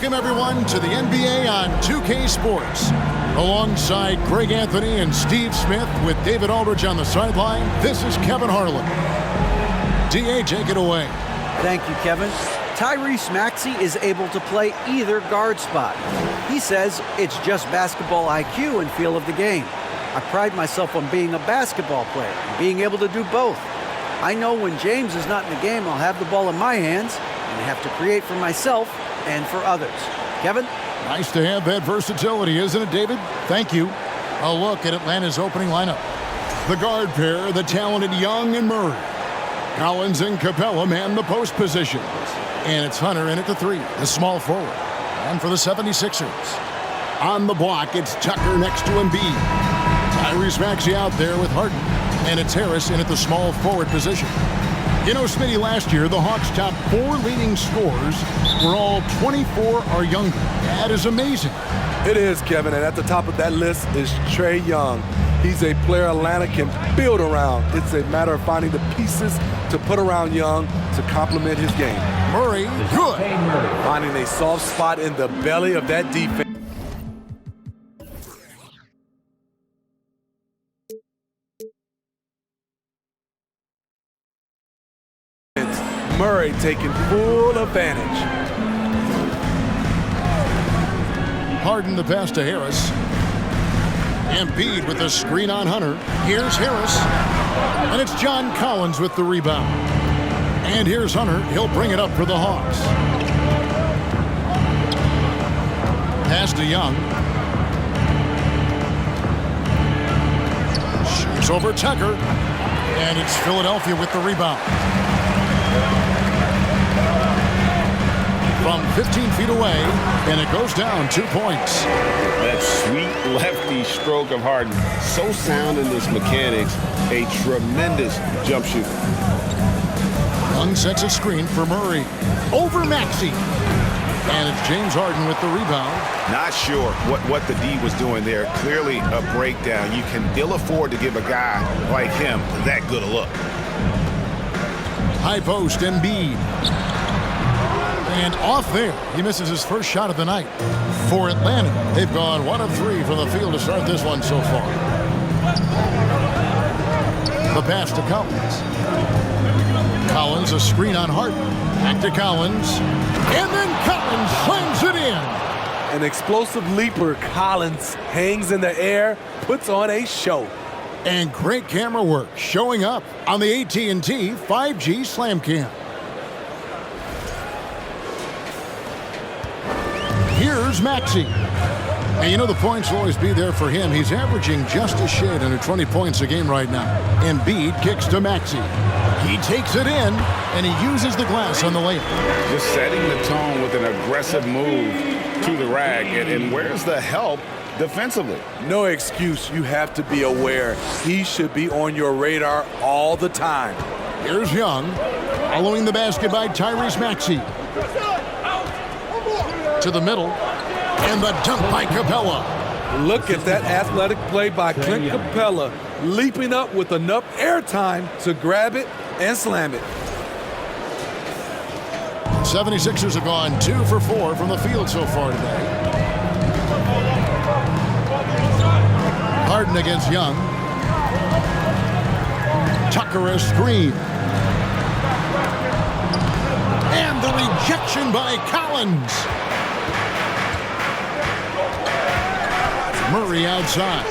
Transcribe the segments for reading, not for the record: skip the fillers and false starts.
Welcome, everyone, to the NBA on 2K Sports. Alongside Greg Anthony and Steve Smith with David Aldridge on the sideline, this is Kevin Harlan. DA, take it away. Thank you, Kevin. Tyrese Maxey is able to play either guard spot. He says it's just basketball IQ and feel of the game. I pride myself on being a basketball player and being able to do both. I know when James is not in the game, I'll have the ball in my hands and have to create for myself and for others. Kevin? Nice to have that versatility, isn't it, David? Thank you. A look at Atlanta's opening lineup. The guard pair, the talented Young and Murray. Collins and Capella man the post positions. And it's Hunter in at the 3, the small forward. And for the 76ers. On the block, it's Tucker next to Embiid. Tyrese Maxey out there with Harden. And it's Harris in at the small forward position. You know, Smitty, last year, the Hawks' top 4 leading scorers were all 24 or younger. That is amazing. It is, Kevin, and at the top of that list is Trae Young. He's a player Atlanta can build around. It's a matter of finding the pieces to put around Young to complement his game. Murray, good. Finding a soft spot in the belly of that defense. Murray taking full advantage. Harden the pass to Harris. Embiid with the screen on Hunter. Here's Harris. And it's John Collins with the rebound. And here's Hunter. He'll bring it up for the Hawks. Pass to Young. Shoots over Tucker. And it's Philadelphia with the rebound. From 15 feet away, and it goes down 2 points. That sweet lefty stroke of Harden, so sound in his mechanics, a tremendous jump shooter. Young sets a screen for Murray. Over Maxey. And it's James Harden with the rebound. Not sure what the D was doing there. Clearly a breakdown. You can ill afford to give a guy like him that good a look. High post, Embiid. And off there, he misses his first shot of the night. For Atlanta, they've gone 1 of 3 from the field to start this one so far. The pass to Collins. Collins, a screen on Harden. Back to Collins. And then Collins slams it in. An explosive leaper, Collins hangs in the air, puts on a show. And great camera work showing up on the AT&T 5G Slam Cam. Here's Maxey. And you know the points will always be there for him. He's averaging just a shade under 20 points a game right now. Embiid kicks to Maxey. He takes it in, and he uses the glass on the layup. Just setting the tone with an aggressive move to the rack. And where's the help defensively? No excuse. You have to be aware. He should be on your radar all the time. Here's Young. Following the basket by Tyrese Maxey. To the middle, and the dunk by Capella. Look at that athletic play by Clint Capella, leaping up with enough airtime to grab it and slam it. 76ers have gone 2 for 4 from the field so far today. Harden against Young. Tucker a screen. And the rejection by Collins. Murray outside.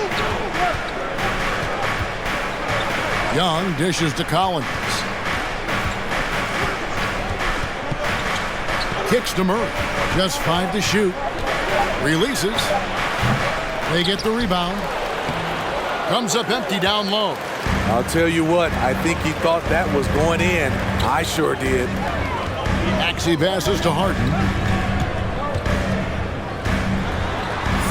Young dishes to Collins. Kicks to Murray. Just 5 to shoot. Releases. They get the rebound. Comes up empty down low. I'll tell you what, I think he thought that was going in. I sure did. Maxey passes to Harden.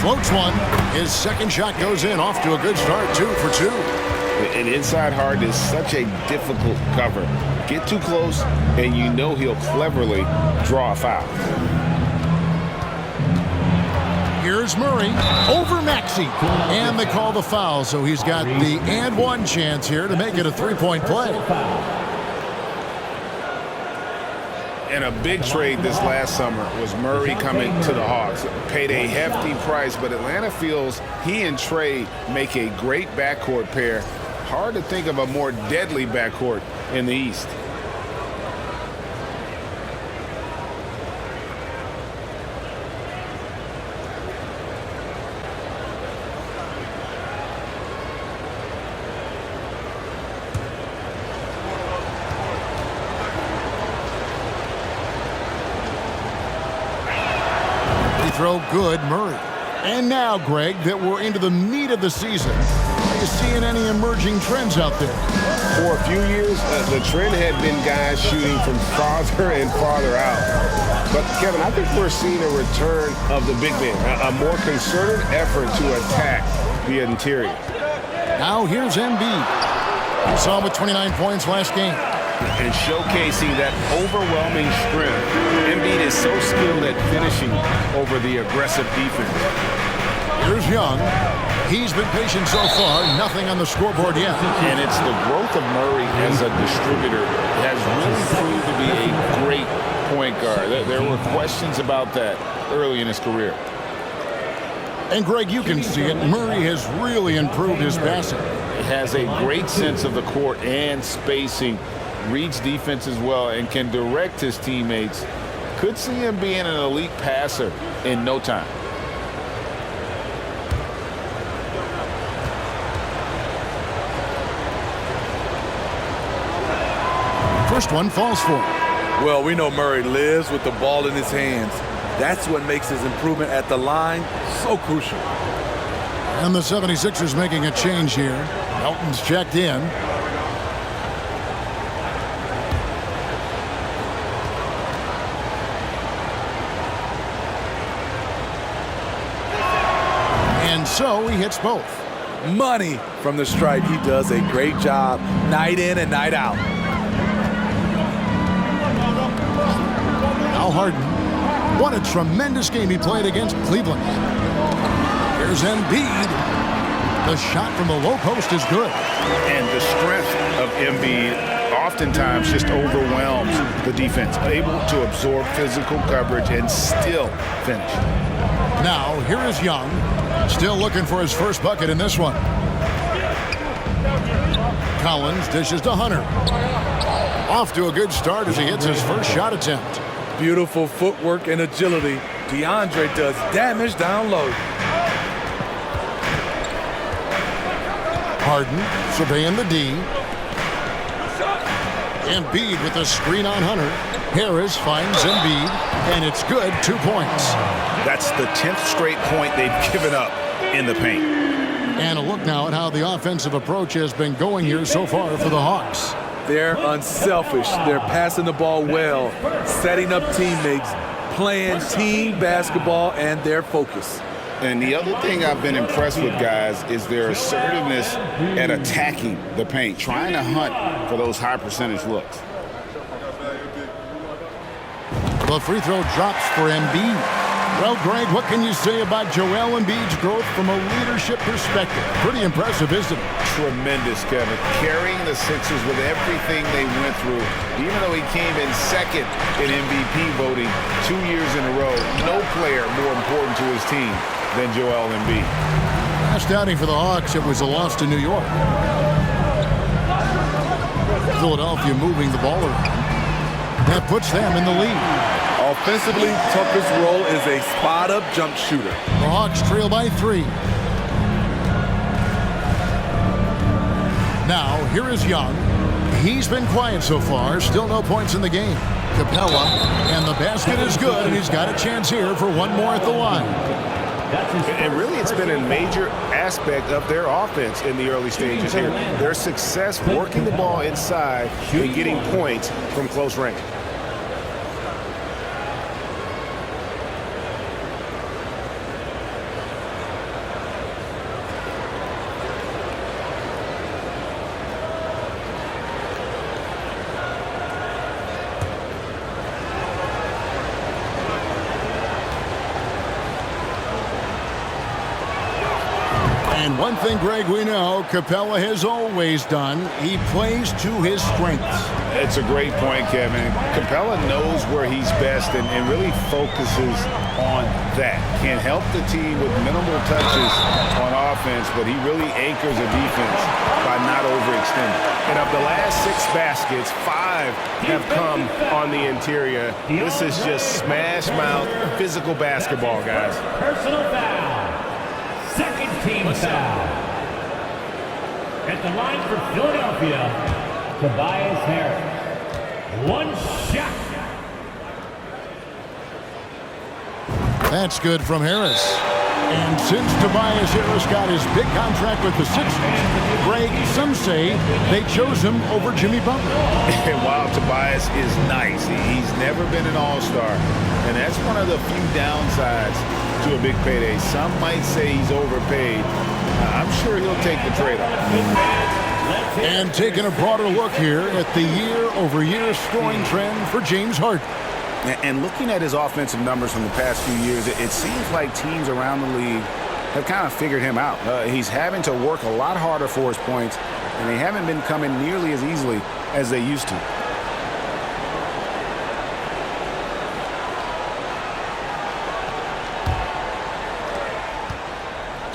Floats one. His second shot goes in. Off to a good start. 2 for 2. An inside Harden is such a difficult cover. Get too close, and you know he'll cleverly draw a foul. Here's Murray over Maxey. And they call the foul, so he's got the and one chance here to make it a 3-point play. And a big trade this last summer was Murray coming to the Hawks. Paid a hefty price, but Atlanta feels he and Trey make a great backcourt pair. Hard to think of a more deadly backcourt in the East. Throw good, Murray. And now, Greg, that we're into the meat of the season, are you seeing any emerging trends out there? For a few years, the trend had been guys shooting from farther and farther out. But, Kevin, I think we're seeing a return of the big man, a more concerted effort to attack the interior. Now here's Embiid. We saw him with 29 points last game. And showcasing that overwhelming strength. Embiid is so skilled at finishing over the aggressive defense. Here's Young. He's been patient so far, nothing on the scoreboard yet. And it's the growth of Murray as a distributor has really proved to be a great point guard. There were questions about that early in his career. And Greg, you can see it. Murray has really improved his passing. He has a great sense of the court and spacing. Reads defense as well and can direct his teammates. Could see him being an elite passer in no time. First one falls for him. Well, we know Murray lives with the ball in his hands. That's what makes his improvement at the line so crucial. And the 76ers making a change here. Melton's checked in. And so he hits both. Money from the stripe. He does a great job night in and night out. Now Harden. What a tremendous game he played against Cleveland. Here's Embiid. The shot from the low post is good. And the strength of Embiid oftentimes just overwhelms the defense. Able to absorb physical coverage and still finish. Now, here is Young. Still looking for his first bucket in this one. Collins dishes to Hunter. Off to a good start as he hits his first shot attempt. Beautiful footwork and agility. DeAndre does damage down low. Harden surveying the D. Embiid with a screen on Hunter. Harris finds Embiid, and it's good, 2 points. That's the 10th straight point they've given up in the paint. And a look now at how the offensive approach has been going here so far for the Hawks. They're unselfish. They're passing the ball well, setting up teammates, playing team basketball, and their focus. And the other thing I've been impressed with, guys, is their assertiveness at attacking the paint, trying to hunt for those high percentage looks. The free throw drops for Embiid. Well, Greg, what can you say about Joel Embiid's growth from a leadership perspective? Pretty impressive, isn't it? Tremendous, Kevin. Carrying the Sixers with everything they went through. Even though he came in second in MVP voting 2 years in a row, no player more important to his team than Joel Embiid. Last outing for the Hawks, it was a loss to New York. Philadelphia moving the ball around. That puts them in the lead. Offensively, toughest role is a spot-up jump shooter. The Hawks trail by 3. Now, here is Young. He's been quiet so far. Still no points in the game. Capella, and the basket is good, and he's got a chance here for one more at the line. And really, it's been a major aspect of their offense in the early stages here. Their success working the ball inside and getting points from close range. And one thing, Greg, we know Capella has always done, he plays to his strengths. It's a great point, Kevin. Capella knows where he's best and really focuses on that. Can help the team with minimal touches on offense, but he really anchors a defense by not overextending. And of the last 6 baskets, 5 have come on the interior. This is just smash mouth physical basketball, guys. Personal foul. Second team foul. At the line for Philadelphia, Tobias Harris. One shot. That's good from Harris. And since Tobias Harris got his big contract with the Sixers, Greg, some say they chose him over Jimmy Butler. And while Tobias is nice, he's never been an all-star. And that's one of the few downsides to a big payday. Some might say he's overpaid. I'm sure he'll take the trade-off. And taking a broader look here at the year-over-year scoring trend for James Harden. And looking at his offensive numbers from the past few years, it seems like teams around the league have kind of figured him out. He's having to work a lot harder for his points, and they haven't been coming nearly as easily as they used to.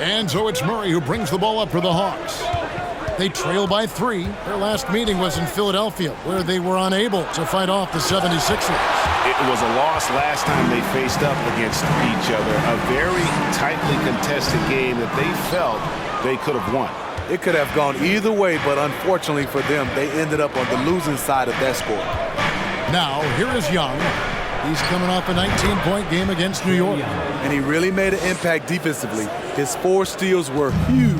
And so it's Murray who brings the ball up for the Hawks. They trail by 3. Their last meeting was in Philadelphia, where they were unable to fight off the 76ers. It was a loss last time they faced up against each other. A very tightly contested game that they felt they could have won. It could have gone either way, but unfortunately for them, they ended up on the losing side of that score. Now, here is Young. He's coming off a 19-point game against New York. And he really made an impact defensively. His 4 steals were huge.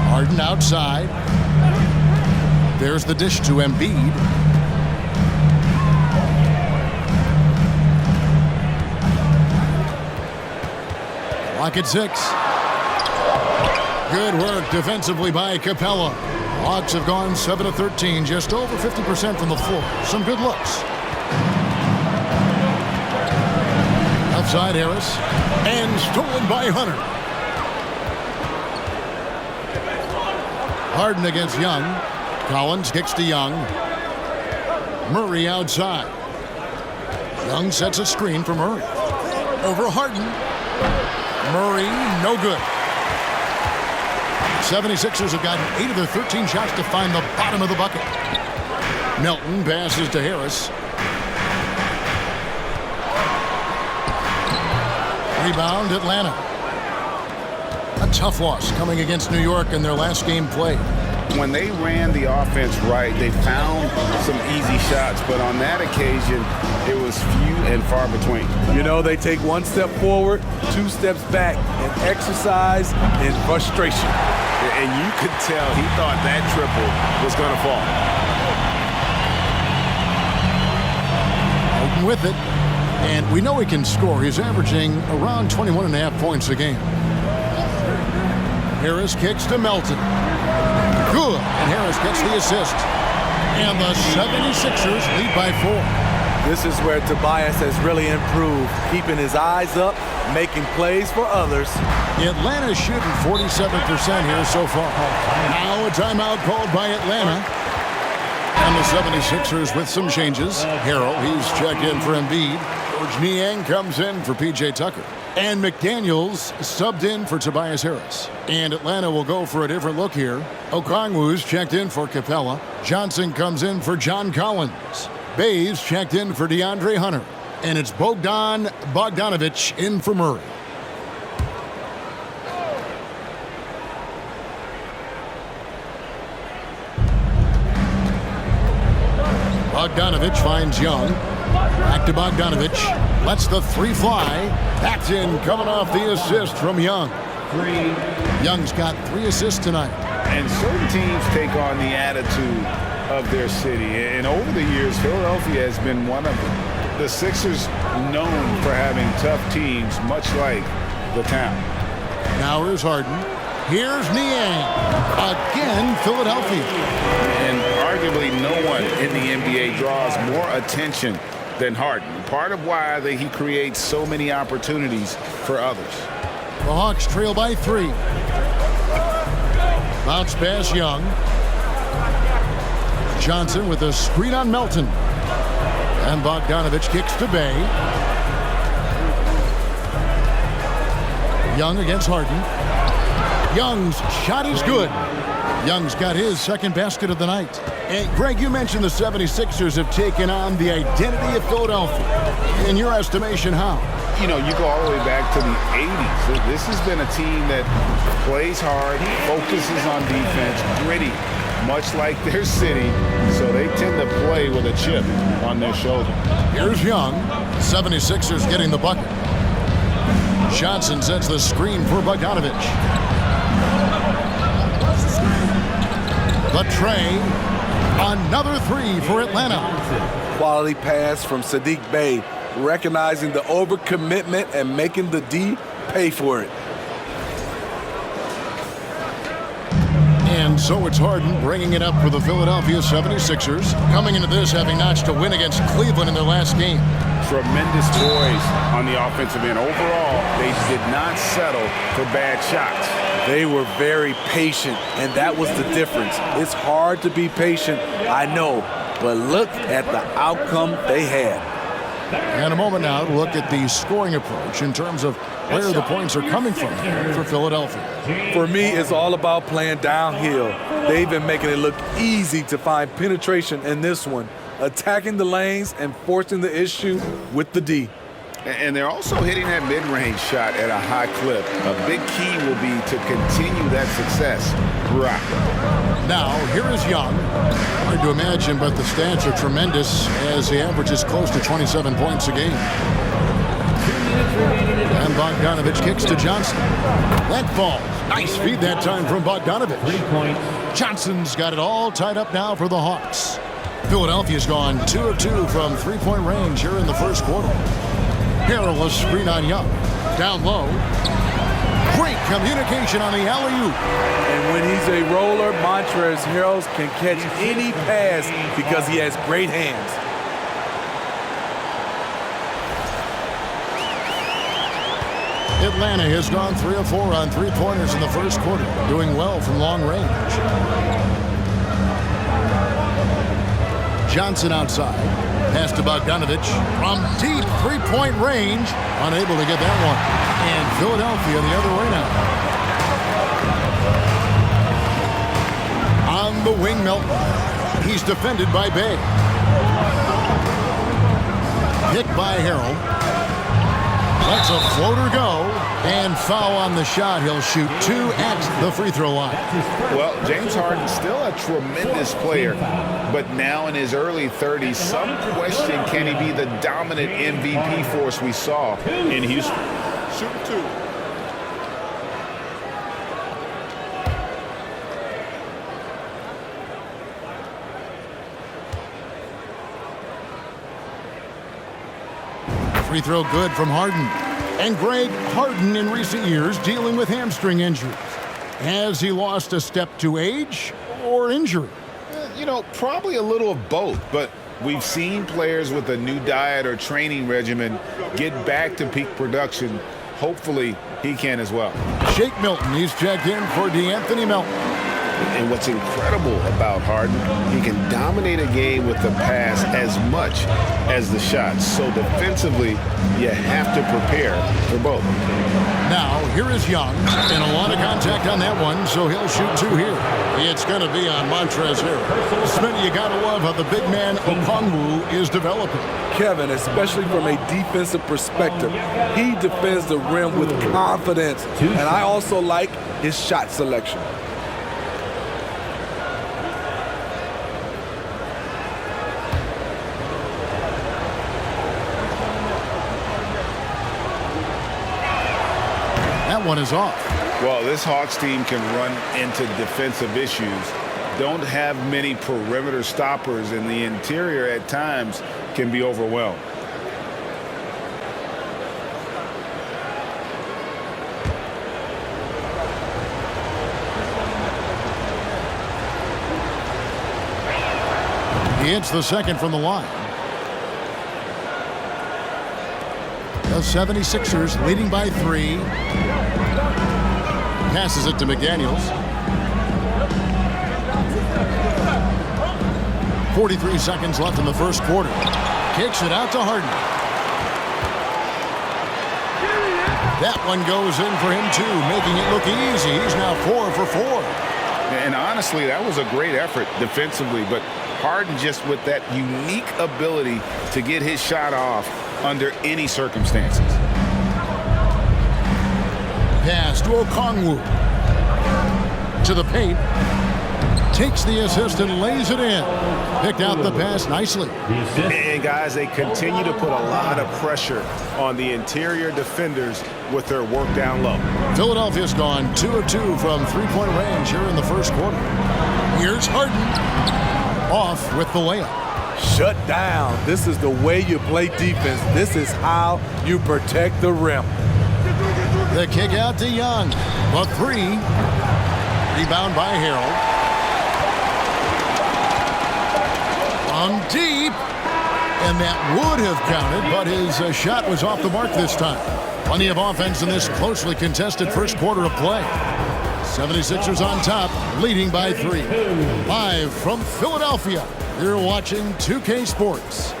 Harden outside. There's the dish to Embiid. Clock at 6. Good work defensively by Capella. Hawks have gone 7 of 13, just over 50% from the floor. Some good looks. Outside Harris. And stolen by Hunter. Harden against Young. Collins kicks to Young. Murray outside. Young sets a screen for Murray. Over Harden. Murray, no good. 76ers have gotten 8 of their 13 shots to find the bottom of the bucket. Melton passes to Harris. Rebound, Atlanta. A tough loss coming against New York in their last game played. When they ran the offense right, they found some easy shots, but on that occasion, it was few and far between. You know, they take 1 step forward, 2 steps back, and exercise in frustration. And you could tell he thought that triple was going to fall. Harden with it. And we know he can score. He's averaging around 21.5 points a game. Harris kicks to Melton. Good. And Harris gets the assist. And the 76ers lead by 4. This is where Tobias has really improved, keeping his eyes up, making plays for others. Atlanta's shooting 47% here so far. Now a timeout called by Atlanta. And the 76ers with some changes. Harrell, he's checked in for Embiid. George Niang comes in for P.J. Tucker. And McDaniels subbed in for Tobias Harris. And Atlanta will go for a different look here. Okongwu's checked in for Capella. Johnson comes in for John Collins. Bays checked in for DeAndre Hunter. And it's Bogdan Bogdanovic in for Murray. Bogdanovic finds Young. Back to Bogdanovic. Lets the 3 fly. That's in, coming off the assist from Young. Young's got 3 assists tonight. And certain teams take on the attitude of their city. And over the years, Philadelphia has been one of them. The Sixers known for having tough teams, much like the town. Now here's Harden. Here's Niang. Again, Philadelphia. And arguably no one in the NBA draws more attention than Harden. Part of why he creates so many opportunities for others. The Hawks trail by 3. Bounce pass, Young. Johnson with a screen on Melton. And Bogdanovich kicks to Bay. Young against Harden. Young's shot is good. Young's got his second basket of the night. And Greg, you mentioned the 76ers have taken on the identity of Philadelphia. In your estimation, how? You know, you go all the way back to the 80s. This has been a team that plays hard, focuses on defense, gritty, much like their city, so they tend to play with a chip on their shoulder. Here's Young. 76ers getting the bucket. Johnson sets the screen for Bogdanovich. The tray. Another 3 for Atlanta. Quality pass from Saddiq Bey, recognizing the overcommitment and making the D pay for it. And so it's Harden bringing it up for the Philadelphia 76ers, coming into this having notched a win against Cleveland in their last game. Tremendous poise on the offensive end. Overall, they did not settle for bad shots. They were very patient, and that was the difference. It's hard to be patient, I know, but look at the outcome they had. And a moment now to look at the scoring approach in terms of where the points are coming from for Philadelphia. For me, it's all about playing downhill. They've been making it look easy to find penetration in this one, attacking the lanes and forcing the issue with the D. And they're also hitting that mid-range shot at a high clip. A big key will be to continue that success throughout. Now, here is Young. Hard to imagine, but the stats are tremendous as he averages close to 27 points a game. And Bogdanovich kicks to Johnson. That ball. Nice feed that time from Bogdanovich. 3 points. Johnson's got it all tied up now for the Hawks. Philadelphia's gone 2 of 2 from three-point range here in the first quarter. Perilous screen on Young. Down low. Great communication on the alley-oop. And when he's a roller, Montrezl Harrell can catch any pass because he has great hands. Atlanta has gone 3 of 4 on three-pointers in the first quarter, doing well from long range. Johnson outside. Pass to Bogdanovich from deep three-point range. Unable to get that one. And Philadelphia the other way now. On the wing, Melton. He's defended by Bay. Hit by Harrell. Lets a floater go, and foul on the shot. He'll shoot 2 at the free throw line. Well, James Harden's still a tremendous player, but now in his early 30s, some question, can he be the dominant MVP force we saw in Houston? Shoot 2. Free throw good from Harden. And Greg, Harden in recent years dealing with hamstring injuries. Has he lost a step to age or injury? You know, probably a little of both, but we've seen players with a new diet or training regimen get back to peak production. Hopefully, he can as well. Shake Milton, he's checked in for DeAnthony Melton. And what's incredible about Harden, he can dominate a game with the pass as much as the shots. So defensively, you have to prepare for both. Now, here is Young, and a lot of contact on that one, so he'll shoot 2 here. It's going to be on Montrezl Harrell. Smitty, you got to love how the big man HONGKONG is developing. Kevin, especially from a defensive perspective, he defends the rim with confidence, and I also like his shot selection. That one is off. Well, this Hawks team can run into defensive issues. Don't have many perimeter stoppers, and the interior at times can be overwhelmed. He hits the second from the line. The 76ers leading by 3. Passes it to McDaniels. 43 seconds left in the first quarter. Kicks it out to Harden. That one goes in for him too, making it look easy. He's now 4 for 4. And honestly, that was a great effort defensively, but Harden just with that unique ability to get his shot off under any circumstances. Pass to Okongwu. To the paint. Takes the assist and lays it in. Picked out the pass nicely. And guys, they continue to put a lot of pressure on the interior defenders with their work down low. Philadelphia's gone 2 of 2 from three-point range here in the first quarter. Here's Harden. Off with the layup. Shut down. This is the way you play defense. This is how you protect the rim. The kick out to Young. The 3. Rebound by Harold. On deep. And that would have counted, but his shot was off the mark this time. Plenty of offense in this closely contested first quarter of play. 76ers on top, leading by 3. Live from Philadelphia, you're watching 2K Sports.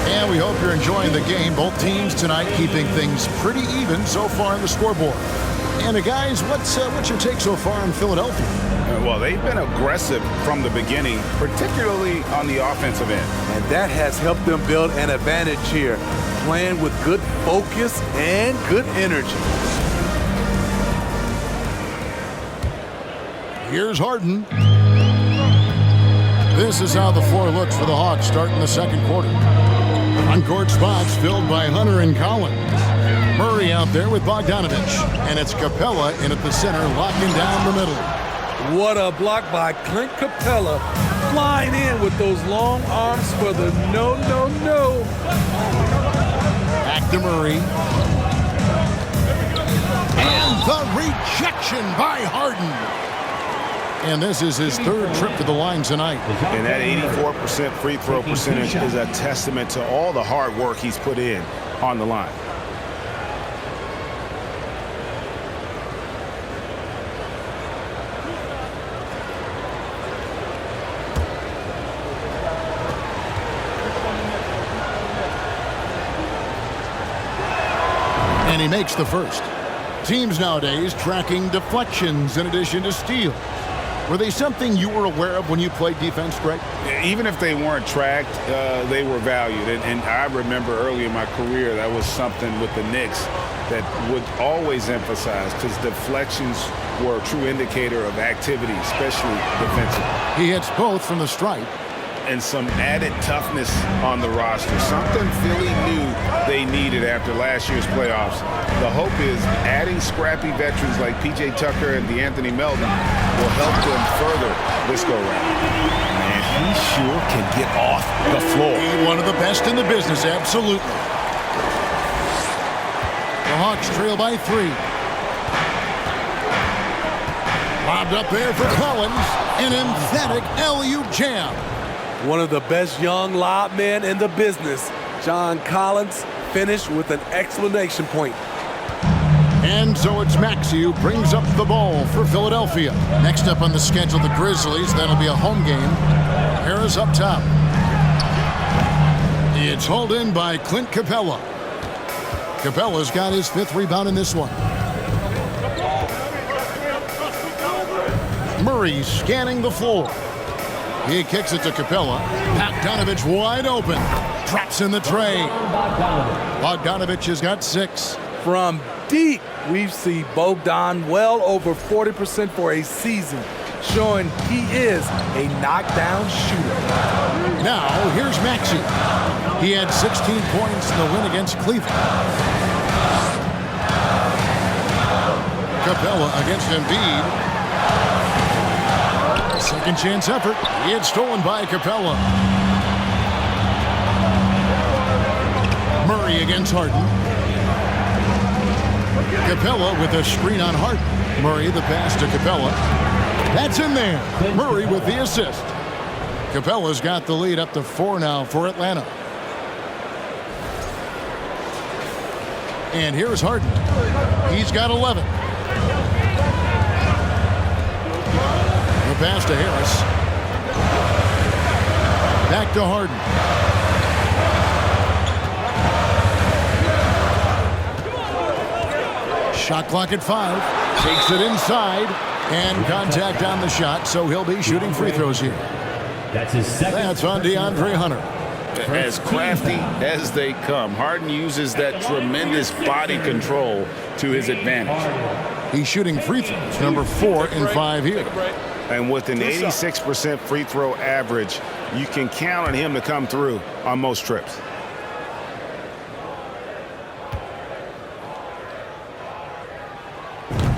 And we hope you're enjoying the game. Both teams tonight keeping things pretty even so far on the scoreboard. And guys, what's your take so far on Philadelphia? Well, they've been aggressive from the beginning, particularly on the offensive end. And that has helped them build an advantage here, playing with good focus and good energy. Here's Harden. This is how the floor looks for the Hawks starting the second quarter. On-court spots filled by Hunter and Collins. Murray out there with Bogdanovich. And it's Capella in at the center, locking down the middle. What a block by Clint Capella, flying in with those long arms for the no. Back to Murray. And the rejection by Harden. And this is his third trip to the line tonight. And that 84% free throw percentage is a testament to all the hard work he's put in on the line. And he makes the first. Teams nowadays tracking deflections in addition to steals. Were they something you were aware of when you played defense, Greg? Even if they weren't tracked, they were valued. And I remember early in my career, that was something with the Knicks that would always emphasize, because deflections were a true indicator of activity, especially defensively. He hits both from the stripe. And some added toughness on the roster, something Philly knew they needed after last year's playoffs. The hope is adding scrappy veterans like P.J. Tucker and DeAnthony Melton will help them further this go-round. Man, he sure can get off the floor. One of the best in the business, absolutely. The Hawks trail by 3. Lobbed up there for Collins. An emphatic alley-oop jam. One of the best young lob men in the business, John Collins, finished with an exclamation point. And so it's Maxey who brings up the ball for Philadelphia. Next up on the schedule, the Grizzlies. That'll be a home game. Harris up top. It's hauled in by Clint Capella. Capella's got his 5th rebound in this one. Murray scanning the floor. He kicks it to Capella. Bogdanovich wide open. Drops in the tray. Bogdanovich has got 6. From deep, we see Bogdan well over 40% for a season, showing he is a knockdown shooter. Now, here's Maxey. He had 16 points in the win against Cleveland. Capella against Embiid. Second chance effort. It's stolen by Capella. Murray against Harden. Capella with a screen on Harden. Murray the pass to Capella. That's in there. Murray with the assist. Capella's got the lead up to 4 now for Atlanta. And here's Harden. He's got 11. The pass to Harris. Back to Harden. Shot clock at 5. Takes it inside. And contact on the shot, so he'll be shooting free throws here. That's his second. That's on DeAndre Hunter. As crafty as they come, Harden uses that tremendous body control to his advantage. He's shooting free throws, number 4 in 5 here. And with an 86% free throw average, you can count on him to come through on most trips.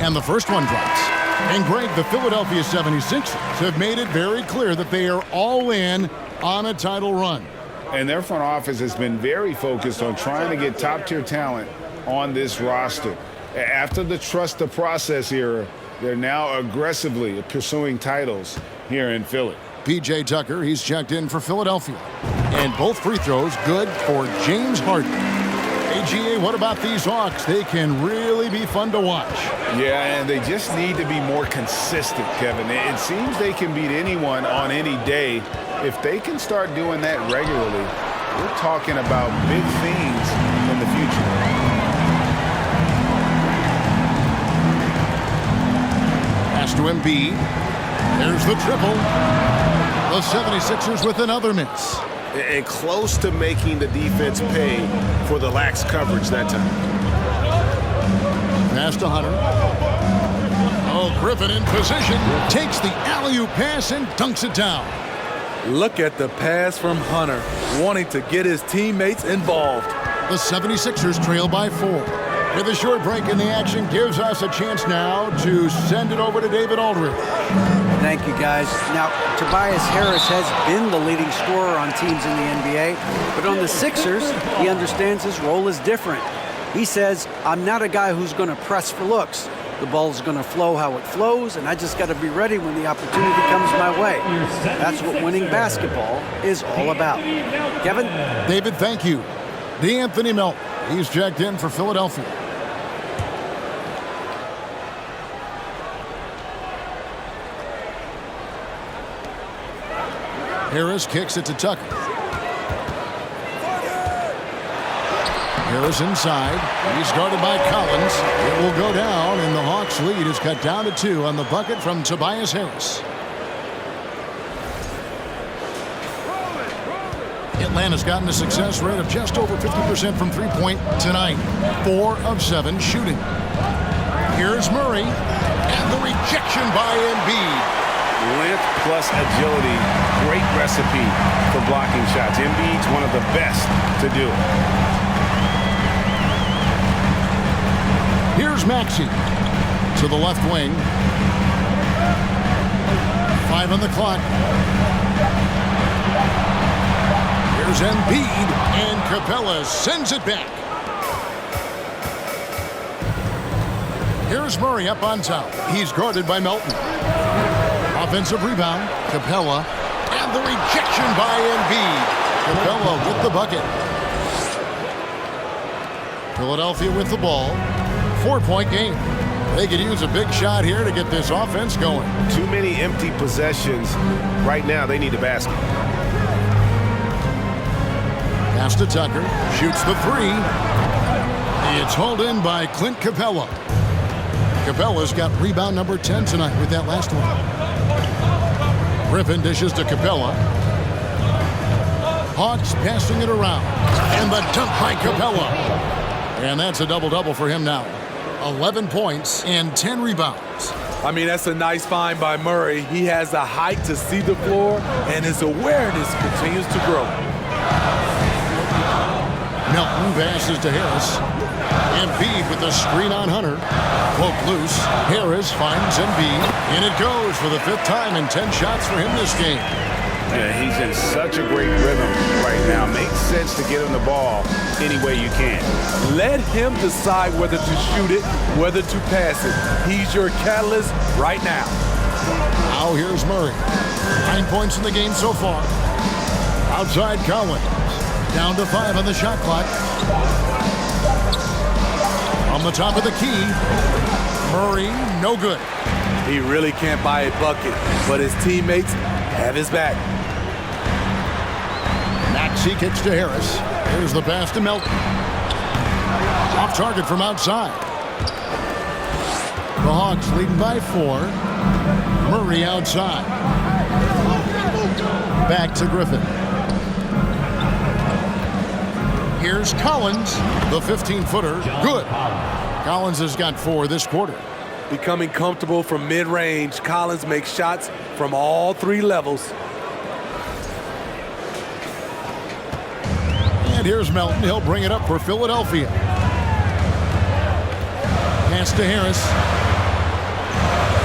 And the first one drops. And Greg, the Philadelphia 76ers have made it very clear that they are all in on a title run. And their front office has been very focused on trying to get top-tier talent on this roster. After the trust the process era, they're now aggressively pursuing titles here in Philly. P.J. Tucker, he's checked in for Philadelphia. And both free throws good for James Harden. AGA, what about these Hawks? They can really be fun to watch. Yeah, and they just need to be more consistent, Kevin. It seems they can beat anyone on any day. If they can start doing that regularly, we're talking about big things in the future. Pass to Embiid. There's the triple. The 76ers with another miss. And close to making the defense pay for the lax coverage that time. Pass to Hunter. Oh, Griffin in position. Takes the alley-oop pass and dunks it down. Look at the pass from Hunter, wanting to get his teammates involved. The 76ers trail by 4. With a short break in the action, gives us a chance now to send it over to David Aldridge. Thank you, guys. Now, Tobias Harris has been the leading scorer on teams in the NBA, but on the Sixers, he understands his role is different. He says, I'm not a guy who's going to press for looks. The ball's going to flow how it flows, and I just got to be ready when the opportunity comes my way. That's what winning basketball is all about. Kevin? David, thank you. DeAnthony Melton, he's checked in for Philadelphia. Harris kicks it to Tucker. Harris inside. He's guarded by Collins. It will go down, and the Hawks' lead is cut down to 2 on the bucket from Tobias Harris. Atlanta's gotten a success rate of just over 50% from three-point tonight. 4 of 7 shooting. Here's Murray, and the rejection by Embiid. Length plus agility, great recipe for blocking shots. Embiid's one of the best to do it. Here's Maxey to the left wing. 5 on the clock. Here's Embiid, and Capella sends it back. Here's Murray up on top. He's guarded by Melton. Offensive rebound, Capella, and the rejection by Embiid. Capella with the bucket. Philadelphia with the ball. 4-point game. They could use a big shot here to get this offense going. Too many empty possessions. Right now, they need a basket. Pass to Tucker. Shoots the 3. It's hauled in by Clint Capella. Capella's got rebound number 10 tonight with that last one. Griffin dishes to Capella. Hawks passing it around. And the dunk by Capella. And that's a double-double for him now. 11 points and 10 rebounds. I mean, that's a nice find by Murray. He has the height to see the floor, and his awareness continues to grow. Melton passes to Harris. Embiid with the screen on Hunter. Poke loose. Harris finds Embiid. And it goes for the 5th time in 10 shots for him this game. Yeah, he's in such a great rhythm right now. Makes sense to get him the ball any way you can. Let him decide whether to shoot it, whether to pass it. He's your catalyst right now. Now here's Murray. 9 points in the game so far. Outside Collins. Down to 5 on the shot clock. On the top of the key. Murray, no good. He really can't buy a bucket, but his teammates have his back. Maxey kicks to Harris. Here's the pass to Melton. Off target from outside. The Hawks leading by 4. Murray outside. Back to Griffin. Here's Collins, the 15-footer. Good. Collins has got 4 this quarter. Becoming comfortable from mid-range, Collins makes shots from all 3 levels. And here's Melton. He'll bring it up for Philadelphia. Pass to Harris.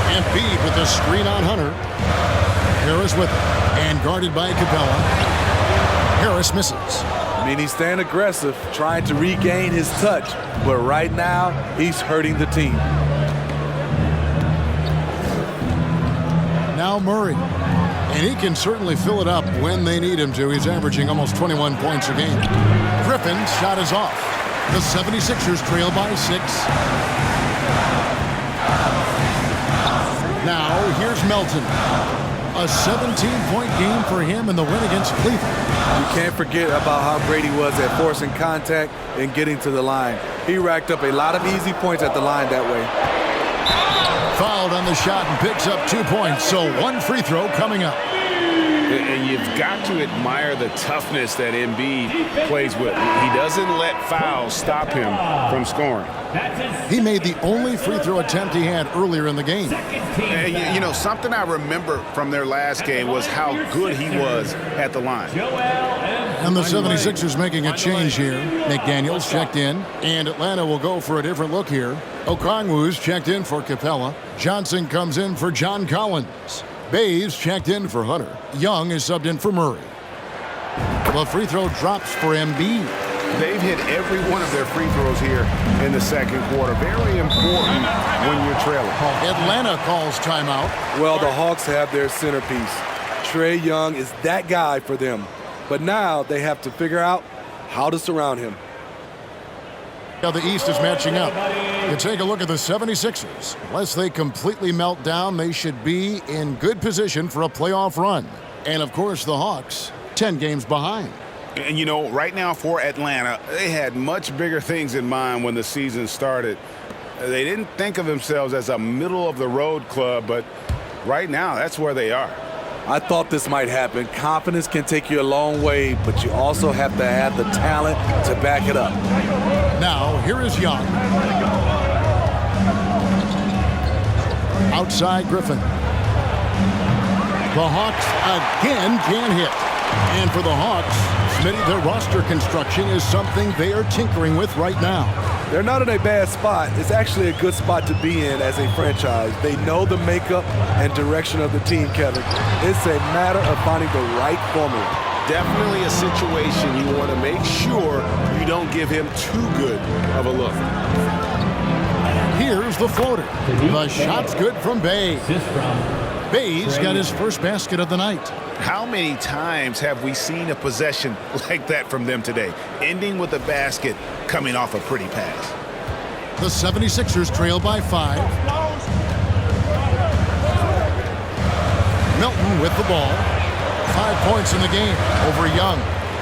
And Embiid with the screen on Hunter. Harris with it. And guarded by Capella. Harris misses. I mean, he's staying aggressive, trying to regain his touch. But right now, he's hurting the team. Now Murray. And he can certainly fill it up when they need him to. He's averaging almost 21 points a game. Griffin's shot is off. The 76ers trail by 6. Now here's Melton. A 17-point game for him in the win against Cleveland. You can't forget about how great he was at forcing contact and getting to the line. He racked up a lot of easy points at the line that way. Fouled on the shot and picks up 2 points, so 1 free throw coming up. And you've got to admire the toughness that Embiid plays with. He doesn't let fouls stop him from scoring. He made the only free throw attempt he had earlier in the game. And, you know, something I remember from their last game was how good he was at the line. And the 76ers making a change here. McDaniels checked in, and Atlanta will go for a different look here. Okongwu's checked in for Capella. Johnson comes in for John Collins. Bays checked in for Hunter. Young is subbed in for Murray. The free throw drops for Embiid. They've hit every one of their free throws here in the second quarter. Very important when you're trailing. Atlanta calls timeout. Well, the Hawks have their centerpiece. Trae Young is that guy for them. But now they have to figure out how to surround him. Now the East is matching up. You take a look at the 76ers. Unless they completely melt down, they should be in good position for a playoff run. And, of course, the Hawks, 10 games behind. And, you know, right now for Atlanta, they had much bigger things in mind when the season started. They didn't think of themselves as a middle-of-the-road club, but right now that's where they are. I thought this might happen. Confidence can take you a long way, but you also have to have the talent to back it up. Now, here is Young. Outside Griffin. The Hawks again can't hit. And for the Hawks, Smitty, their roster construction is something they are tinkering with right now. They're not in a bad spot. It's actually a good spot to be in as a franchise. They know the makeup and direction of the team, Kevin. It's a matter of finding the right formula. Definitely a situation you want to make sure you don't give him too good of a look. Here's the floater. The shot's good from Bay. Bay's got his first basket of the night. How many times have we seen a possession like that from them today, ending with a basket coming off a pretty pass? The 76ers trail by 5. Melton with the ball. 5 points in the game over Young.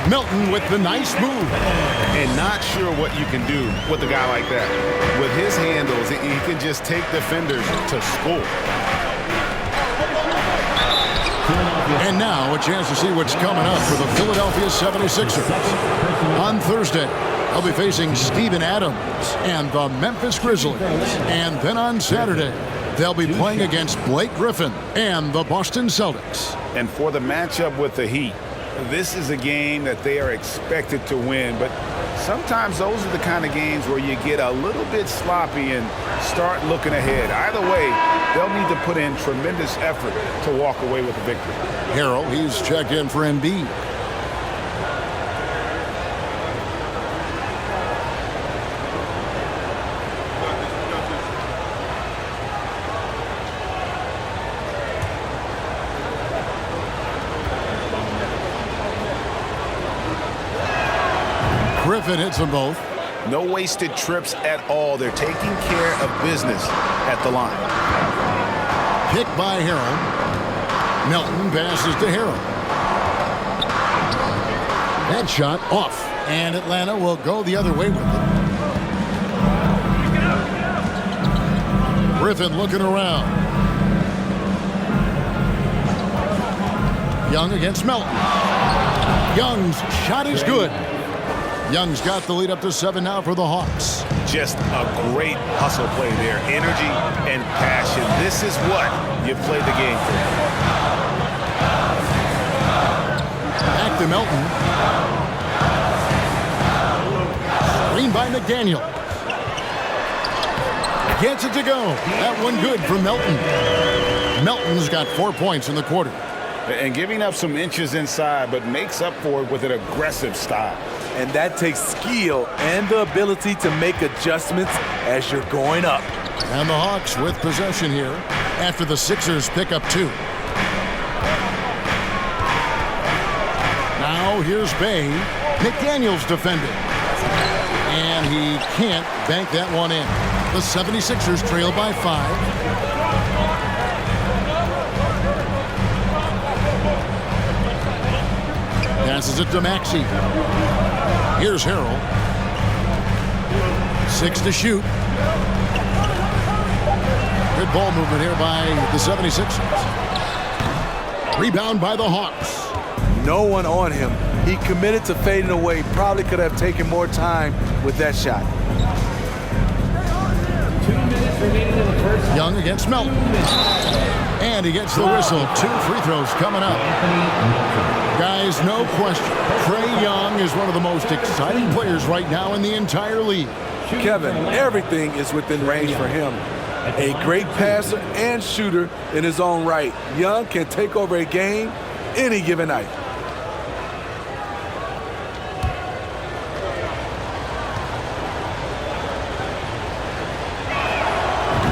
Melton with the nice move. And not sure what you can do with a guy like that. With his handles, he can just take defenders to score. And now a chance to see what's coming up for the Philadelphia 76ers. On Thursday, they'll be facing Steven Adams and the Memphis Grizzlies. And then on Saturday, they'll be playing against Blake Griffin and the Boston Celtics. And for the matchup with the Heat, this is a game that they are expected to win, but Sometimes those are the kind of games where you get a little bit sloppy and start looking ahead. Either way, they'll need to put in tremendous effort to walk away with the victory. Harrell, he's checked in for Embiid. Griffin hits them both. No wasted trips at all. They're taking care of business at the line. Picked by Harrell. Melton passes to Harrell. That shot off. And Atlanta will go the other way with it. Griffin looking around. Young against Melton. Young's shot is good. Young's got the lead up to 7 now for the Hawks. Just a great hustle play there. Energy and passion. This is what you play the game for. Back to Melton. Screen by McDaniel. Gets it to go. That one good for Melton. Melton's got 4 points in the quarter. And giving up some inches inside, but makes up for it with an aggressive style. And that takes skill and the ability to make adjustments as you're going up. And the Hawks with possession here after the Sixers pick up 2. Now here's Bay. McDaniel's defending. And he can't bank that one in. The 76ers trail by 5. Passes it to Maxey. Here's Harrell. 6 to shoot. Good ball movement here by the 76ers. Rebound by the Hawks. No one on him. He committed to fading away. Probably could have taken more time with that shot. 2 minutes remaining in the first. Young against Melton. And he gets the whistle. 2 free throws coming up. Guys, no question. Trae Young is one of the most exciting players right now in the entire league. Kevin, everything is within range for him. A great passer and shooter in his own right. Young can take over a game any given night.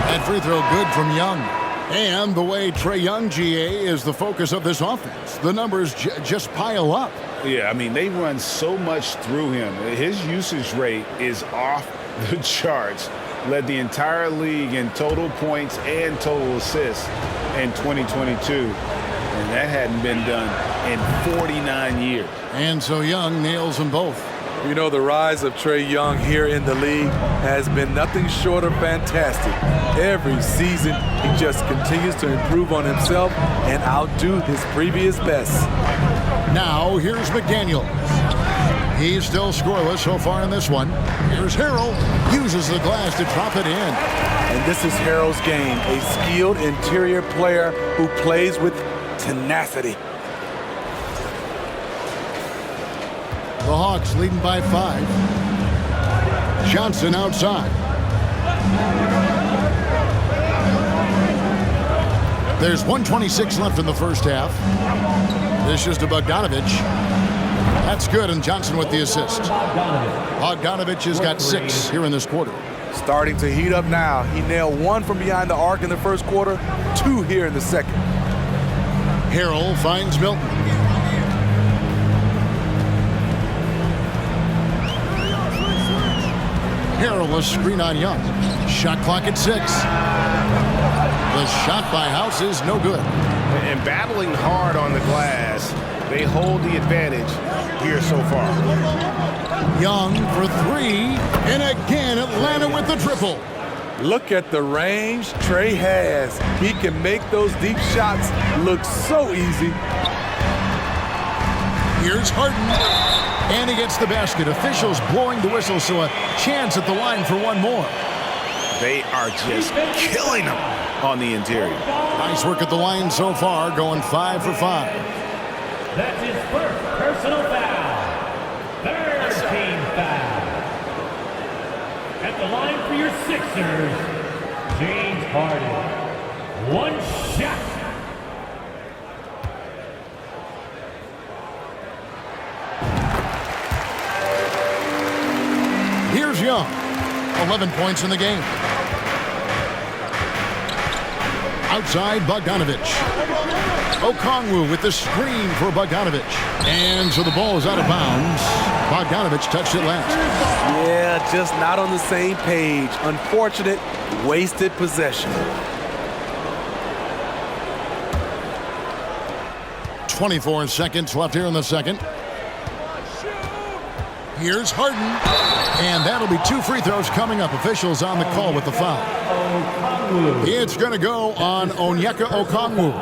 That free throw good from Young. And the way Trae Young, GA, is the focus of this offense. The numbers just pile up. Yeah, I mean, they run so much through him. His usage rate is off the charts. Led the entire league in total points and total assists in 2022. And that hadn't been done in 49 years. And so Young nails them both. You know, the rise of Trae Young here in the league has been nothing short of fantastic. Every season, he just continues to improve on himself and outdo his previous best. Now, here's McDaniel. He's still scoreless so far in this one. Here's Harrell. Uses the glass to drop it in. And this is Harrell's game, a skilled interior player who plays with tenacity. The Hawks leading by 5. Johnson outside. There's 1:26 left in the first half. This is to Bogdanovich. That's good, and Johnson with the assist. Bogdanovich has got 6 here in this quarter. Starting to heat up now. He nailed 1 from behind the arc in the first quarter, 2 here in the second. Harrell finds Milton. Harrell, a screen on Young. Shot clock at 6. The shot by House is no good. And battling hard on the glass, they hold the advantage here so far. Young for 3, and again Atlanta with the triple. Look at the range Trae has. He can make those deep shots look so easy. Here's Harden, and he gets the basket. Officials blowing the whistle, so a chance at the line for one more. They are just killing them on the interior. Nice work at the line so far, going 5 for 5. That's his first personal foul. Third team foul. At the line for your Sixers, James Harden. One shot. Here's Young. 11 points in the game. Outside, Bogdanovich. Okongwu with the screen for Bogdanovich. And so the ball is out of bounds. Bogdanovich touched it last. Yeah, just not on the same page. Unfortunate, wasted possession. 24 seconds left here in the second. Here's Harden. And that'll be 2 free throws coming up. Officials on the call with the foul. It's going to go on Onyeka Okongwu.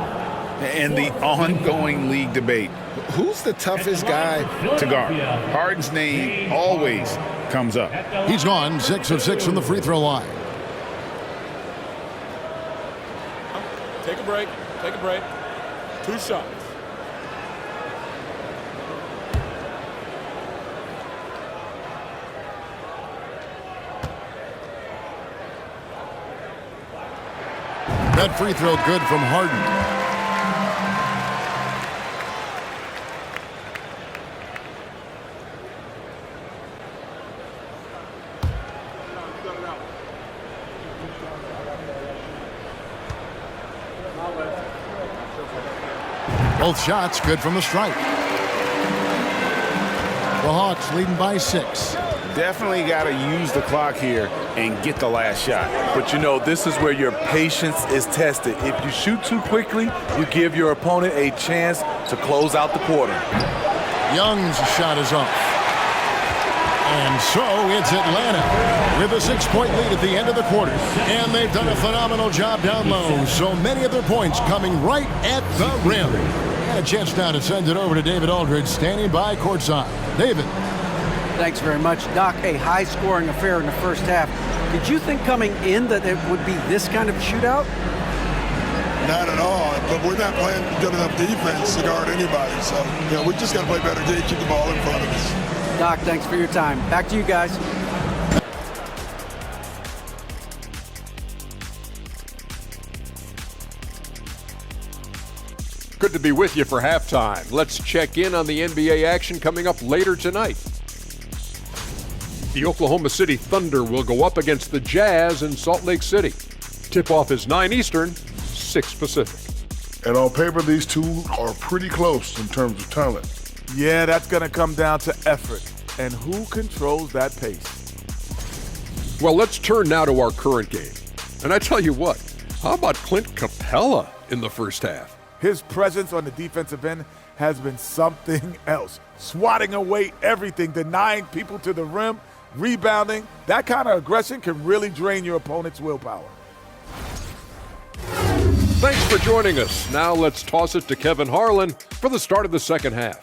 And the ongoing league debate. Who's the toughest guy to guard? Harden's name always comes up. He's gone 6 of 6 from the free throw line. Take a break. Take a break. 2 shots. That free throw good from Harden. Both shots good from the stripe. The Hawks leading by 6. Definitely got to use the clock here and get the last shot. But you know, this is where your patience is tested. If you shoot too quickly, you give your opponent a chance to close out the quarter. Young's shot is up. And so it's Atlanta with a 6-point lead at the end of the quarter. And they've done a phenomenal job down low. So many of their points coming right at the rim. And a chance now to send it over to David Aldridge, standing by courtside. David. Thanks very much, Doc. A high-scoring affair in the first half. Did you think coming in that it would be this kind of shootout? Not at all, but we're not playing good enough defense to guard anybody. So, we just got to play better to keep the ball in front of us. Doc, thanks for your time. Back to you guys. Good to be with you for halftime. Let's check in on the NBA action coming up later tonight. The Oklahoma City Thunder will go up against the Jazz in Salt Lake City. Tip-off is 9 Eastern, 6 Pacific. And on paper, these two are pretty close in terms of talent. Yeah, that's going to come down to effort and who controls that pace. Well, let's turn now to our current game. And I tell you what, how about Clint Capella in the first half? His presence on the defensive end has been something else. Swatting away everything, denying people to the rim, rebounding. That kind of aggression can really drain your opponent's willpower. Thanks for joining us. Now let's toss it to Kevin Harlan for the start of the second half.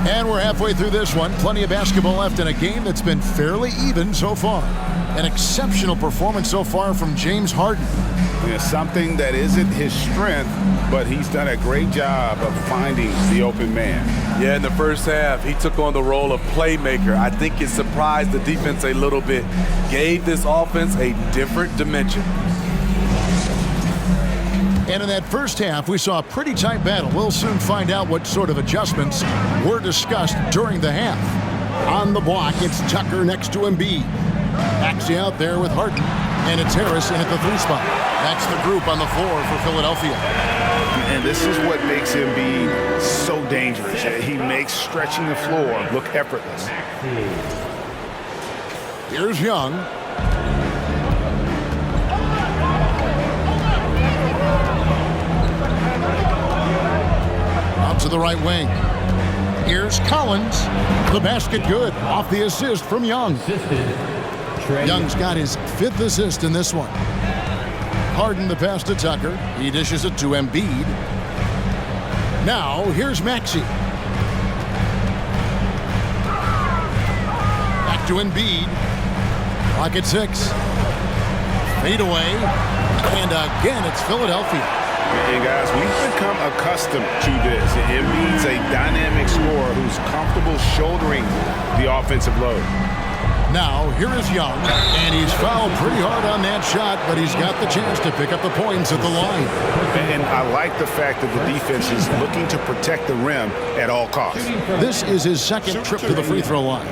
And we're halfway through this one. Plenty of basketball left in a game that's been fairly even so far. An exceptional performance so far from James Harden. Something that isn't his strength, but he's done a great job of finding the open man. Yeah, in the first half, he took on the role of playmaker. I think it surprised the defense a little bit. Gave this offense a different dimension. And in that first half, we saw a pretty tight battle. We'll soon find out what sort of adjustments were discussed during the half. On the block, it's Tucker next to Embiid. Maxey out there with Harden. And it's Harris in at the 3 spot. That's the group on the floor for Philadelphia. And this is what makes Embiid so dangerous. He makes stretching the floor look effortless. Here's Young. Out to the right wing. Here's Collins. The basket good. Off the assist from Young. Young's got his 5th assist in this one. Harden the pass to Tucker. He dishes it to Embiid. Now, here's Maxey. Back to Embiid. Clock at 6. Feed away. And again, it's Philadelphia. And guys, we've become accustomed to this. Embiid's a dynamic scorer who's comfortable shouldering the offensive load. Now, here is Young, and he's fouled pretty hard on that shot, but he's got the chance to pick up the points at the line. And I like the fact that the defense is looking to protect the rim at all costs. This is his second trip to the free throw line.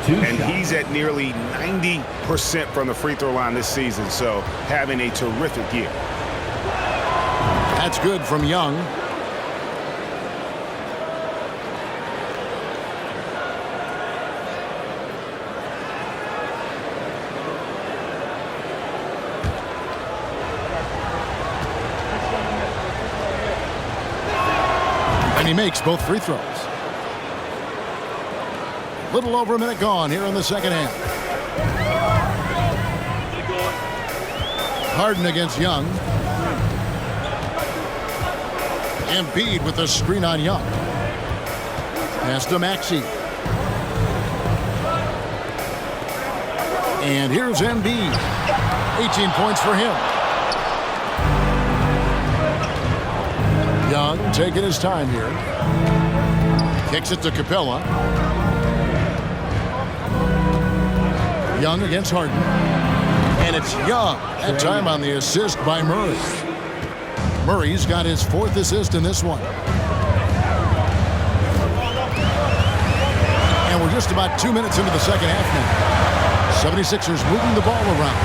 And he's at nearly 90% from the free throw line this season, so having a terrific year. That's good from Young. And he makes both free throws. A little over a minute gone here in the second half. Harden against Young. Embiid with the screen on Young. Pass to Maxey. And here's Embiid. 18 points for him. Young taking his time here. Kicks it to Capella. Young against Harden. And it's Young. That time on the assist by Murray. Murray's got his fourth assist in this one. And we're just about 2 minutes into the second half now. 76ers moving the ball around.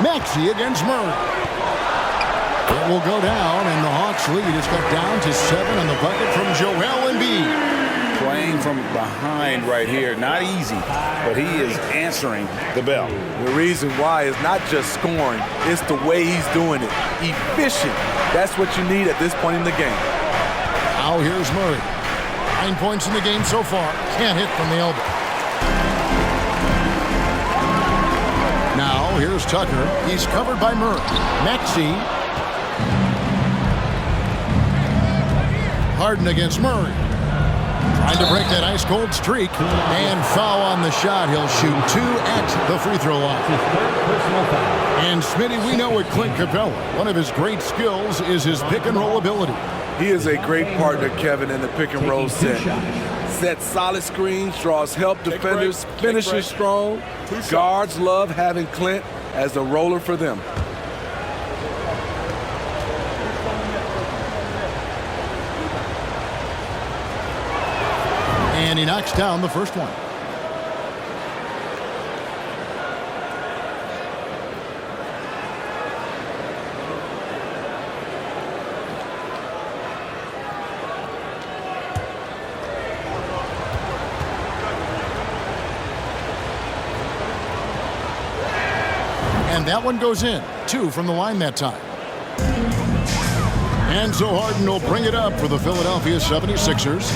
Maxey against Murray. It will go down, and the Hawks lead is cut down to 7 on the bucket from Joel Embiid. Playing from behind right here, not easy, but he is answering the bell. The reason why is not just scoring, it's the way he's doing it. Efficient. That's what you need at this point in the game. Now here's Murray. 9 points in the game so far. Can't hit from the elbow. Now here's Tucker. He's covered by Murray. Maxey. Harden against Murray. Trying to break that ice-cold streak. And foul on the shot. He'll shoot 2 at the free throw line. And Smitty, we know with Clint Capella, one of his great skills is his pick-and-roll ability. He is a great partner, Kevin, in the pick-and-roll set. Sets solid screens, draws help defenders, finishes strong. Guards love having Clint as the roller for them. And he knocks down the first one. And that one goes in. 2 from the line that time. And so Harden will bring it up for the Philadelphia 76ers.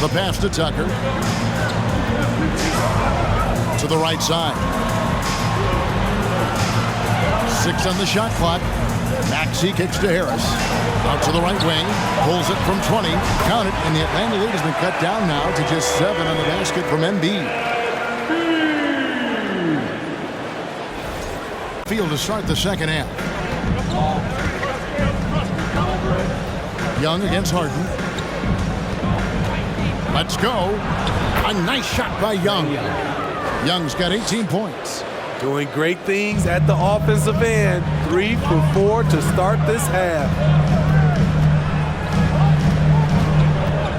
The pass to Tucker. To the right side. 6 on the shot clock. Maxey kicks to Harris. Out to the right wing. Pulls it from 20. Count it. And the Atlanta lead has been cut down now to just 7 on the basket from Embiid. Field to start the second half. Young against Harden. Let's go. A nice shot by Young. Young's got 18 points. Doing great things at the offensive end. 3 for 4 to start this half.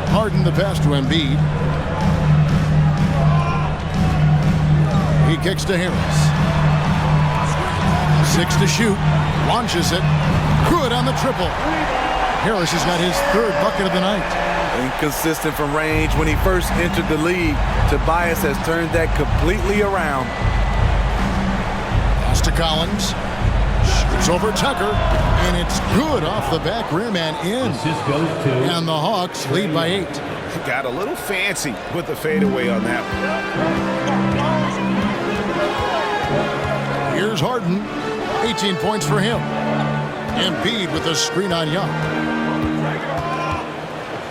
Harden the pass to Embiid. He kicks to Harris. 6 to shoot. Launches it. Good on the triple. Harris has got his 3rd bucket of the night. Inconsistent from range when he first entered the league. Tobias has turned that completely around. Pass to Collins. Shoots over Tucker. And it's good off the back rim and in. And the Hawks lead by 8. Got a little fancy with the fadeaway on that one. Here's Harden. 18 points for him. Embiid with the screen on Young.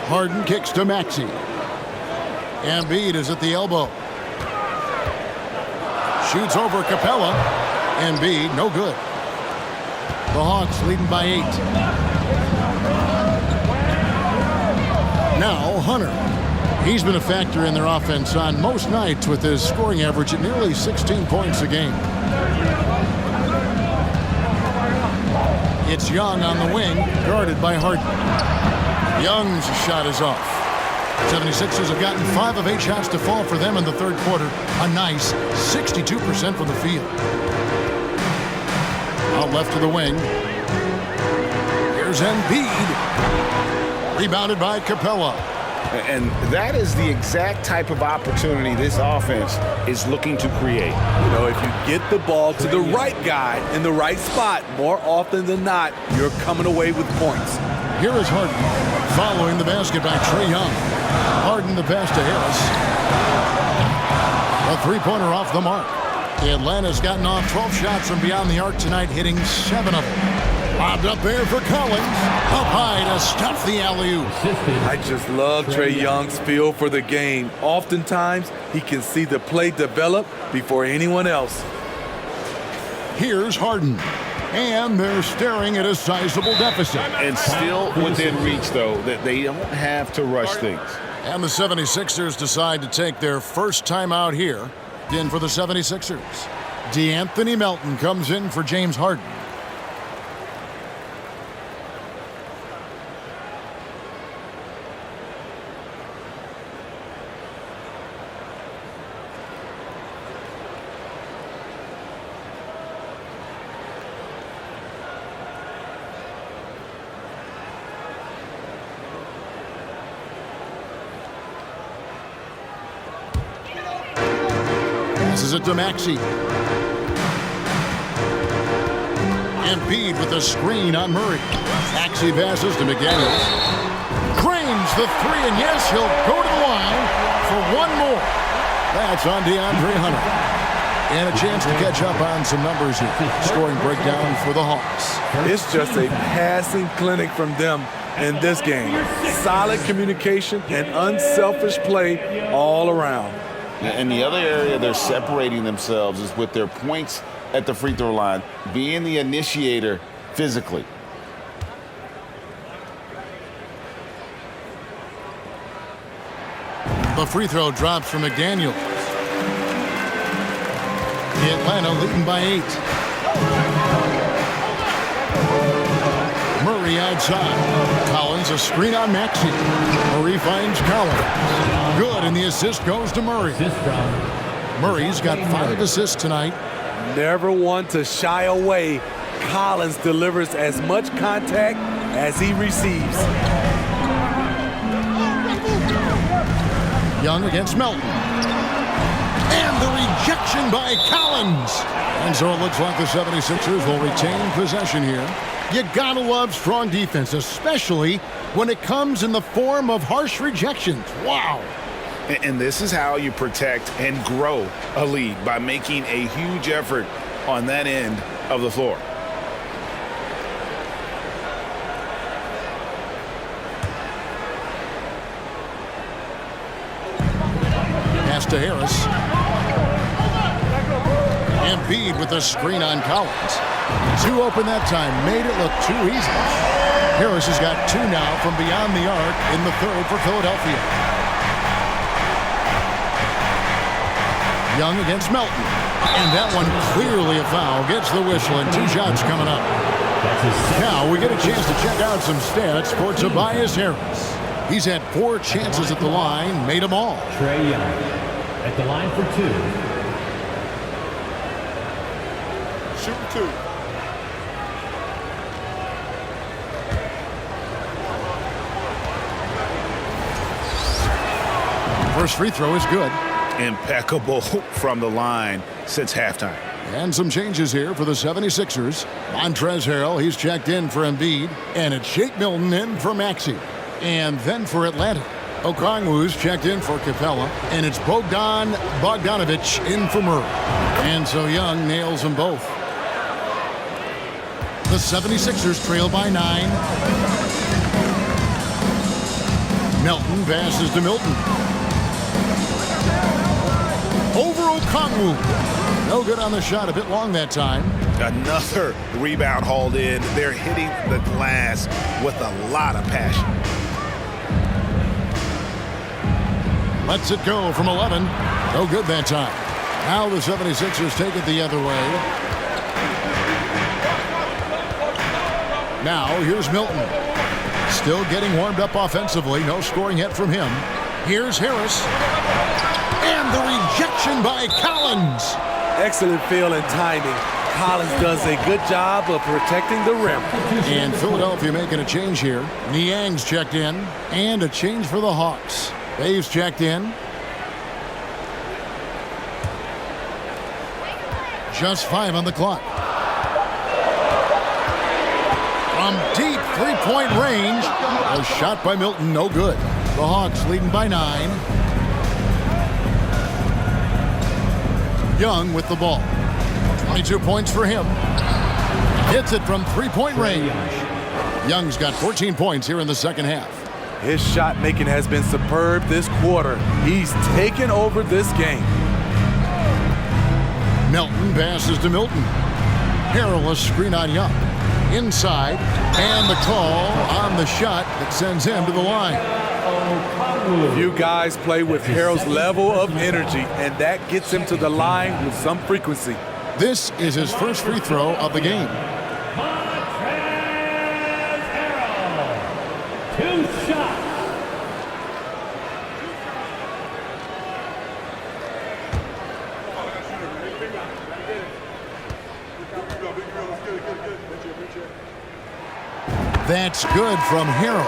Harden kicks to Maxey. Embiid is at the elbow. Shoots over Capella. Embiid, no good. The Hawks leading by 8. Now Hunter. He's been a factor in their offense on most nights with his scoring average at nearly 16 points a game. It's Young on the wing, guarded by Harden. Young's shot is off. 76ers have gotten 5 of 8 shots to fall for them in the third quarter. A nice 62% from the field. Out left to the wing. Here's Embiid. Rebounded by Capella. And that is the exact type of opportunity this offense is looking to create. You know, if you get the ball to the right guy in the right spot, more often than not, you're coming away with points. Here is Harden following the basket by Trae Young. Harden the pass to Harris. A three-pointer off the mark. Atlanta's gotten off 12 shots from beyond the arc tonight, hitting 7 of them. Lobbed up there for Collins. Up high to stuff the alley-oop. I just love Trae Young's feel for the game. Oftentimes, he can see the play develop before anyone else. Here's Harden. And they're staring at a sizable deficit. And still within reach, though, that they don't have to rush things. And the 76ers decide to take their first time out here. In for the 76ers. DeAnthony Melton comes in for James Harden. Passes it to Maxey. Embiid with a screen on Murray. Maxey passes to McDaniels. Cranes the three, and yes, he'll go to the line for one more. That's on DeAndre Hunter. And a chance to catch up on some numbers here. Scoring breakdown for the Hawks. It's just a passing clinic from them in this game. Solid communication and unselfish play all around. And the other area they're separating themselves is with their points at the free throw line, being the initiator physically. The free throw drops for McDaniel. Atlanta leading by 8. Murray outside. Collins a screen on Maxey. Murray finds Collins. Good, and the assist goes to Murray. Murray's got 5 assists tonight. Never one to shy away. Collins delivers as much contact as he receives. Young against Melton. And the rejection by Collins. And so it looks like the 76ers will retain possession here. You gotta love strong defense, especially when it comes in the form of harsh rejections. Wow. And this is how you protect and grow a lead, by making a huge effort on that end of the floor. Pass to Harris. Embiid with a screen on Collins. 2 open that time, made it look too easy. Harris has got 2 now from beyond the arc in the third for Philadelphia. Young against Melton. And that one clearly a foul. Gets the whistle, and 2 shots coming up. Now we get a chance to check out some stats for Tobias Harris. He's had 4 chances at the line, made them all. Trae Young at the line for 2. Shooting 2. First free throw is good. Impeccable from the line since halftime. And some changes here for the 76ers. Montrezl Harrell, he's checked in for Embiid. And it's Shake Milton in for Maxey. And then for Atlanta, Okongwu's checked in for Capella. And it's Bogdanovich in for Murray. And so Young nails them both. The 76ers trail by 9. Melton passes to Milton. over Okongwu. No good on the shot, a bit long that time. Another rebound hauled in. They're hitting the glass with a lot of passion. Lets it go from 11. No good that time. Now the 76ers take it the other way. Now here's Milton. Still getting warmed up offensively. No scoring yet from him. Here's Harris. And the rejection by Collins. Excellent feel and timing. Collins does a good job of protecting the rim. And Philadelphia making a change here. Niang's checked in. And a change for the Hawks. Dave's checked in. Just 5 on the clock. From deep three-point range. A shot by Milton, no good. The Hawks leading by 9. Young with the ball. 22 points for him. Hits it from three-point range. Young's got 14 points here in the second half. His shot making has been superb this quarter. He's taken over this game. Melton passes to Milton. Perilous screen on Young. Inside, and the call on the shot that sends him to the line. Few guys play with Harrell's level of energy, and that gets him to the line with some frequency. This is his first free throw of the game. Two shots. That's good from Harrell.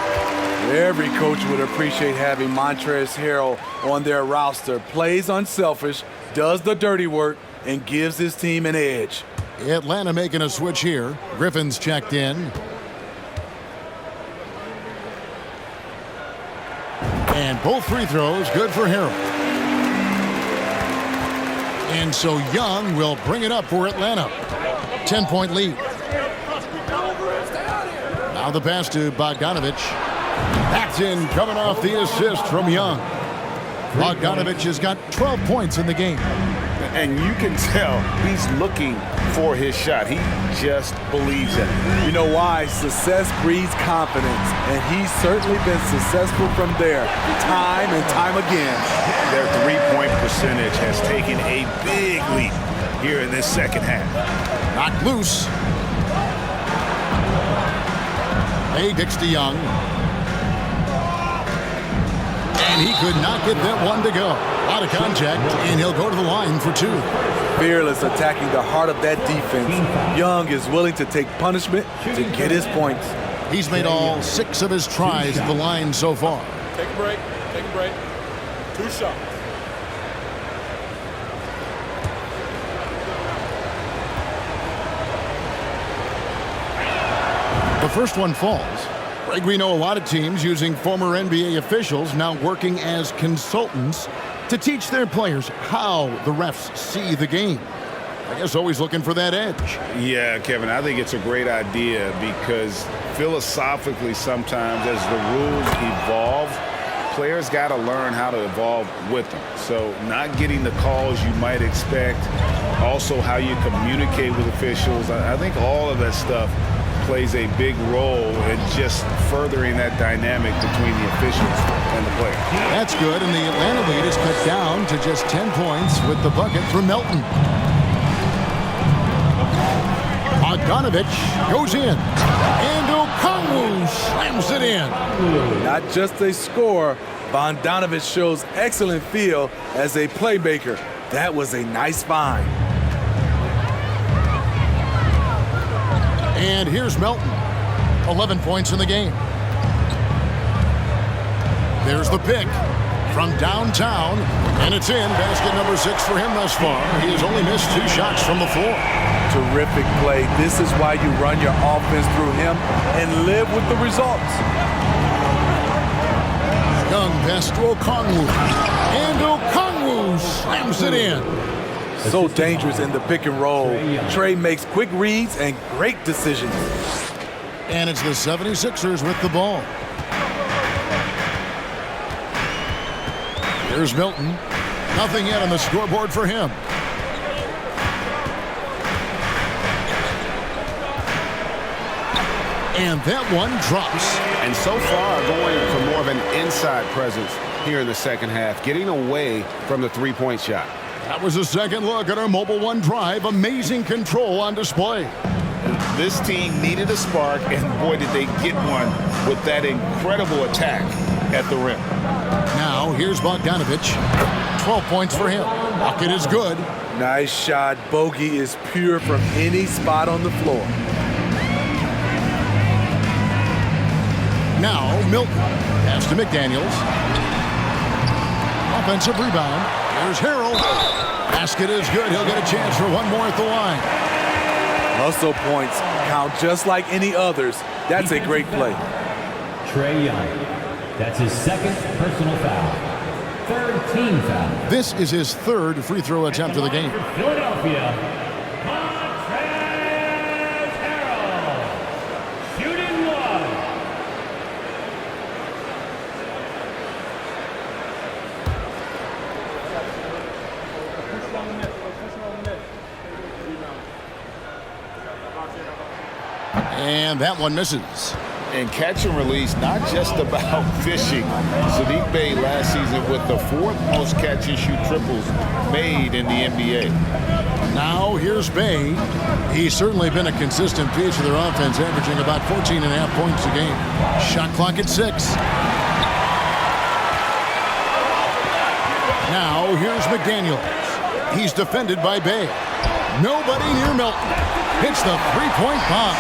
Every coach would appreciate having Montrezl Harrell on their roster. Plays unselfish, does the dirty work, and gives his team an edge. Atlanta making a switch here. Griffin's checked in. And both free throws good for Harrell. And so Young will bring it up for Atlanta. 10-point lead. Now the pass to Bogdanovich. That's in, coming off the assist from Young. Bogdanovich has got 12 points in the game. And you can tell he's looking for his shot. He just believes in it. You know why? Success breeds confidence, and he's certainly been successful from there, time and time again. Their three-point percentage has taken a big leap here in this second half. Knocked loose. Hey, kicks to Young. And he could not get that one to go. Out of contact, and he'll go to the line for 2. Fearless attacking the heart of that defense. Young is willing to take punishment to get his points. He's made all 6 of his tries at the line so far. Take a break. Take a break. 2 shots. The first one falls. Greg, we know a lot of teams using former NBA officials now working as consultants to teach their players how the refs see the game. I guess always looking for that edge. Yeah, Kevin, I think it's a great idea because philosophically sometimes as the rules evolve, players got to learn how to evolve with them. So not getting the calls you might expect, also how you communicate with officials. I think all of that stuff plays a big role in just furthering that dynamic between the officials and the players. That's good, and the Atlanta lead is cut down to just 10 points with the bucket from Melton. Bogdanovich goes in, and Okongwu slams it in. Not just a scorer, Bogdanovich shows excellent feel as a playmaker. That was a nice find. And here's Melton. 11 points in the game. There's the pick from downtown, and it's in. Basket number 6 for him thus far. He has only missed 2 shots from the floor. Terrific play. This is why you run your offense through him and live with the results. Young pass to Okongwu, and Okongwu slams it in. So dangerous in the pick and roll. Trey makes quick reads and great decisions. And it's the 76ers with the ball. Here's Milton. Nothing yet on the scoreboard for him. And that one drops. And so far, going for more of an inside presence here in the second half, getting away from the three-point shot. That was a second look at our Mobile One drive. Amazing control on display. This team needed a spark, and boy, did they get one with that incredible attack at the rim. Now, here's Bogdanovich. 12 points for him. Bucket is good. Nice shot. Bogey is pure from any spot on the floor. Now, Milton. Pass to McDaniels. Offensive rebound. Here's Harrell. Basket is good. He'll get a chance for one more at the line. Hustle points count just like any others. That's a great play. Trae Young. That's his second personal foul. Third team foul. This is his third free throw attempt of the game. Philadelphia. Harrell. Shooting one. And that one misses. And catch and release, not just about fishing. Saddiq Bey last season with the fourth most catch and shoot triples made in the NBA. Now here's Bey. He's certainly been a consistent piece of their offense, averaging about 14.5 points a game. Shot clock at 6. Now here's McDaniels. He's defended by Bey. Nobody near Milton. Hits the three-point bomb.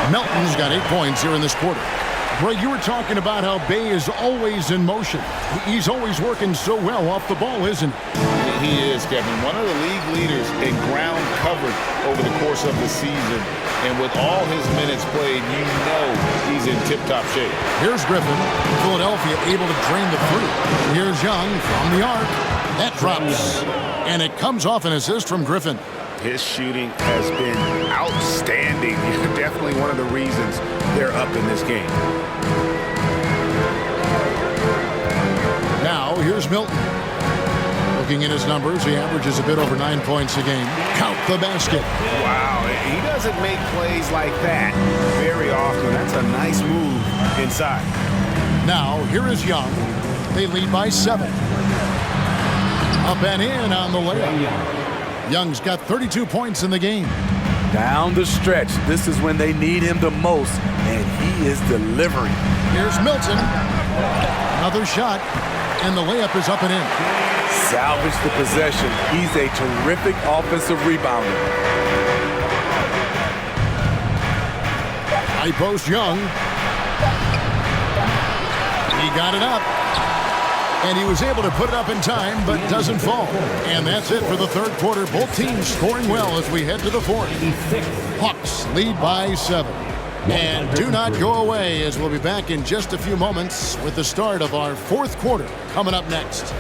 Melton's got 8 points here in this quarter. Greg, you were talking about how Bey is always in motion. He's always working so well off the ball, isn't he? He is, Kevin. One of the league leaders in ground covered over the course of the season. And with all his minutes played, you know he's in tip-top shape. Here's Griffin. Philadelphia able to drain the three. Here's Young from the arc. That drops. And it comes off an assist from Griffin. His shooting has been outstanding. Definitely one of the reasons they're up in this game. Now, here's Milton. Looking at his numbers, he averages a bit over 9 points a game. Count the basket. Wow, he doesn't make plays like that very often. That's a nice move inside. Now, here is Young. They lead by 7. Up and in on the layup. Young's got 32 points in the game. Down the stretch, this is when they need him the most, and he is delivering. Here's Milton. Another shot, and the layup is up and in. Salvage the possession. He's a terrific offensive rebounder. High post Young. He got it up. And he was able to put it up in time, but doesn't fall. And that's it for the third quarter. Both teams scoring well as we head to the fourth. Hawks lead by 7. And do not go away, as we'll be back in just a few moments with the start of our fourth quarter coming up next.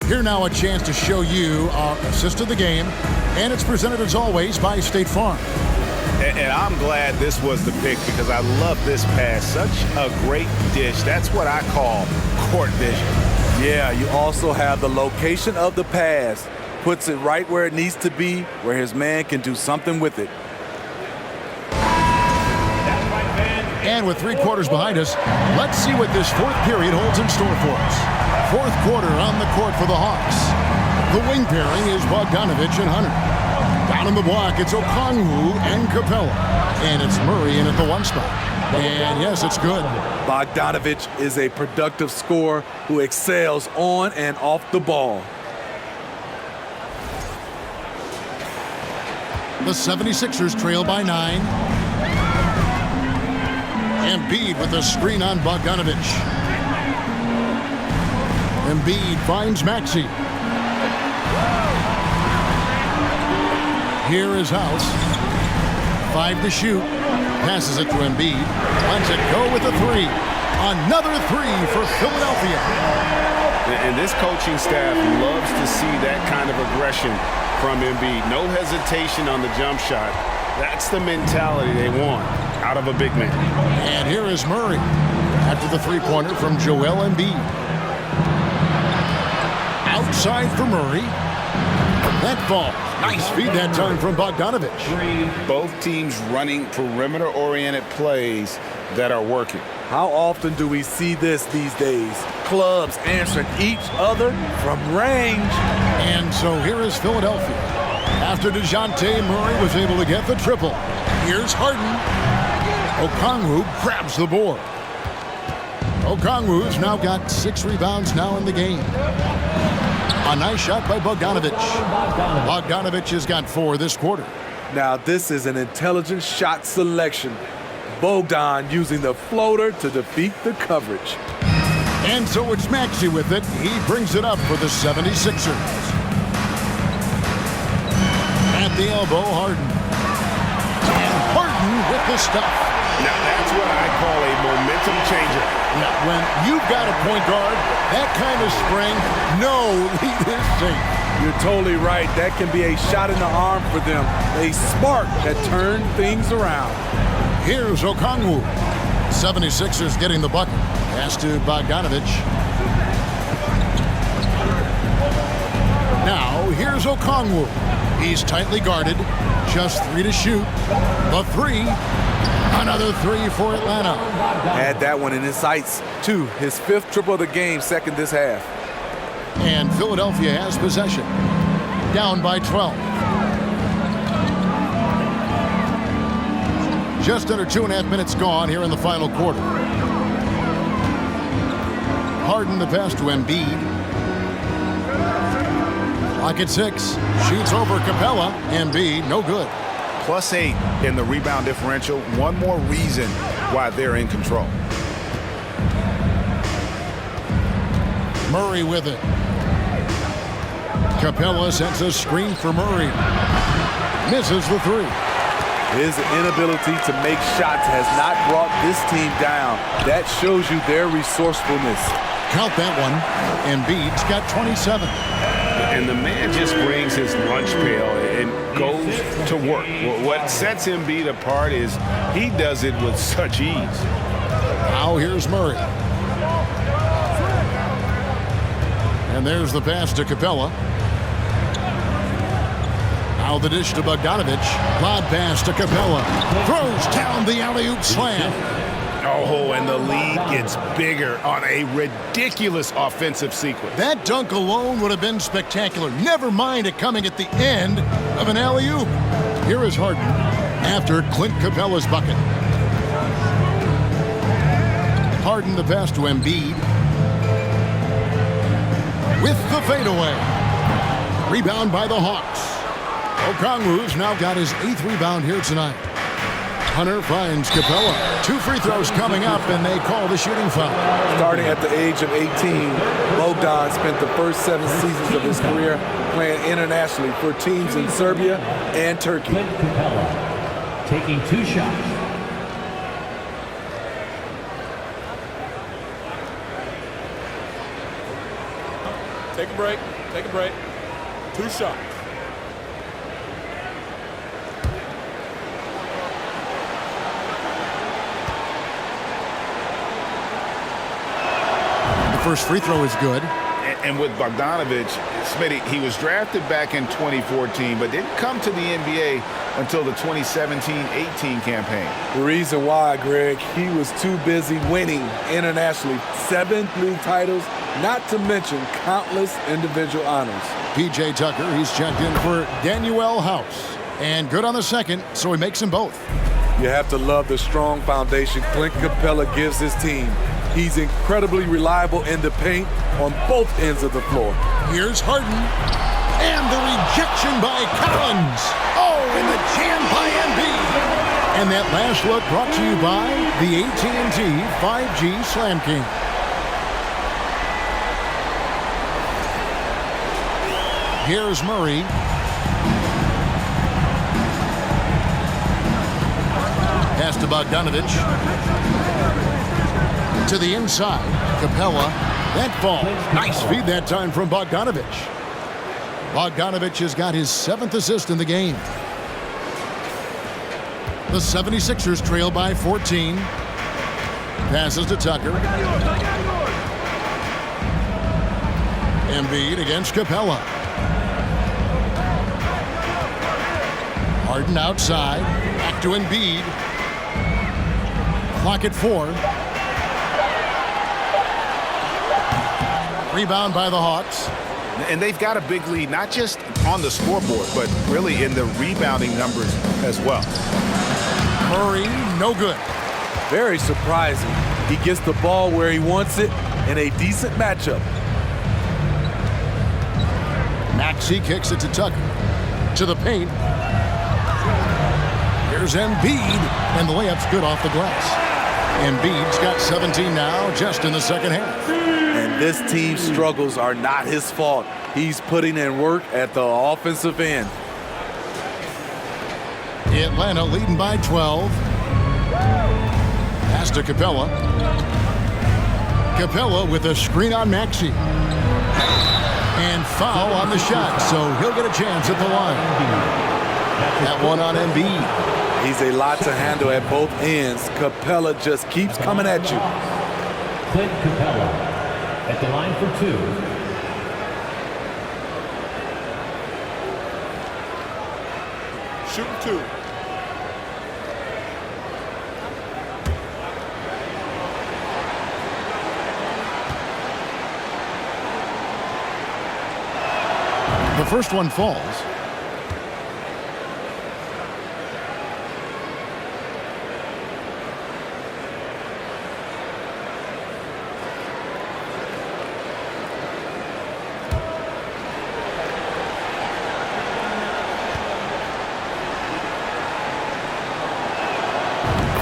Here now a chance to show you our assist of the game, and it's presented as always by State Farm. And I'm glad this was the pick because I love this pass. Such a great dish. That's what I call court vision. Yeah, you also have the location of the pass. Puts it right where it needs to be, where his man can do something with it. And with 3 quarters behind us, let's see what this fourth period holds in store for us. Fourth quarter on the court for the Hawks. The wing pairing is Bogdanovich and Hunter. Down in the block, it's Okongwu and Capella. And it's Murray in at the 1 spot. And yes, it's good. Bogdanovich is a productive scorer who excels on and off the ball. The 76ers trail by 9. Embiid with the screen on Bogdanovich. Embiid finds Maxey. Here is House. 5 to shoot. Passes it to Embiid. Lets it go with a 3. Another 3 for Philadelphia. And this coaching staff loves to see that kind of aggression from Embiid. No hesitation on the jump shot. That's the mentality they want out of a big man. And here is Murray after the three-pointer from Joel Embiid. Outside for Murray. That falls. Nice feed that time from Bogdanovich. Both teams running perimeter-oriented plays that are working. How often do we see this these days? Clubs answering each other from range. And so here is Philadelphia. After DeJounte Murray was able to get the triple. Here's Harden. Okongwu grabs the board. Okongwu's now got 6 rebounds now in the game. A nice shot by Bogdanovich. Bogdanovich has got 4 this quarter. Now this is an intelligent shot selection. Bogdan using the floater to defeat the coverage. And so it's Maxey with it. He brings it up for the 76ers. At the elbow, Harden. And Harden with the stuff. Now that's what I call a momentum changer. Yeah, when you've got a point guard, that kind of spring, no lead is safe. You're totally right. That can be a shot in the arm for them. A spark that turned things around. Here's Okongwu. 76ers getting the bucket. Pass to Bogdanovich. Now, here's Okongwu. He's tightly guarded. Just 3 to shoot. The 3. Another 3 for Atlanta. Had that one in his sights, too. His 5th triple of the game, second this half. And Philadelphia has possession. Down by 12. Just under 2.5 minutes gone here in the final quarter. Harden the pass to Embiid. Clock at 6. Shoots over Capella. Embiid, no good. +8 in the rebound differential. One more reason why they're in control. Murray with it. Capella sets a screen for Murray. Misses the 3. His inability to make shots has not brought this team down. That shows you their resourcefulness. Count that one. Embiid's got 27. And the man just brings his lunch pail and goes to work. What sets Embiid apart is he does it with such ease. Now here's Murray. And there's the pass to Capella. Now the dish to Bogdanovich. Lob pass to Capella. Throws down the alley-oop slam. Oh, and the lead gets bigger on a ridiculous offensive sequence. That dunk alone would have been spectacular. Never mind it coming at the end of an alley-oop. Here is Harden after Clint Capella's bucket. Harden the pass to Embiid. With the fadeaway. Rebound by the Hawks. Okongwu's now got his 8th rebound here tonight. Hunter finds Capella. 2 free throws coming up, and they call the shooting foul. Starting at the age of 18, Bogdan spent the first 7 seasons of his career playing internationally for teams in Serbia and Turkey. Capella taking 2 shots. Take a break. Take a break. 2 shots. First free throw is good. And with Bogdanovich, Smitty, he was drafted back in 2014, but didn't come to the NBA until the 2017-18 campaign. The reason why, Greg, he was too busy winning internationally. 7 league titles, not to mention countless individual honors. P.J. Tucker, he's checked in for Daniel House. And good on the second, so he makes them both. You have to love the strong foundation Clint Capella gives his team. He's incredibly reliable in the paint on both ends of the floor. Here's Harden. And the rejection by Collins. Oh, and the jam by Embiid. And that last look brought to you by the AT&T 5G Slam King. Here's Murray. Pass to Bogdanovich. To the inside, Capella. That ball. Nice feed that time from Bogdanovich. Bogdanovich has got his 7th assist in the game. The 76ers trail by 14. Passes to Tucker. Embiid against Capella. Harden outside. Back to Embiid. Clock at 4. Rebound by the Hawks. And they've got a big lead, not just on the scoreboard, but really in the rebounding numbers as well. Murray, no good. Very surprising. He gets the ball where he wants it in a decent matchup. Maxey kicks it to Tucker. To the paint. Here's Embiid, and the layup's good off the glass. Embiid's got 17 now, just in the second half. And this team's struggles are not his fault. He's putting in work at the offensive end. Atlanta leading by 12. Pass to Capella. Capella with a screen on Maxey. And foul on the shot, so he'll get a chance at the line. That one on Embiid. He's a lot to handle at both ends. Capella just keeps coming at you. Clint Capella at the line for 2. Shooting 2. The first one falls.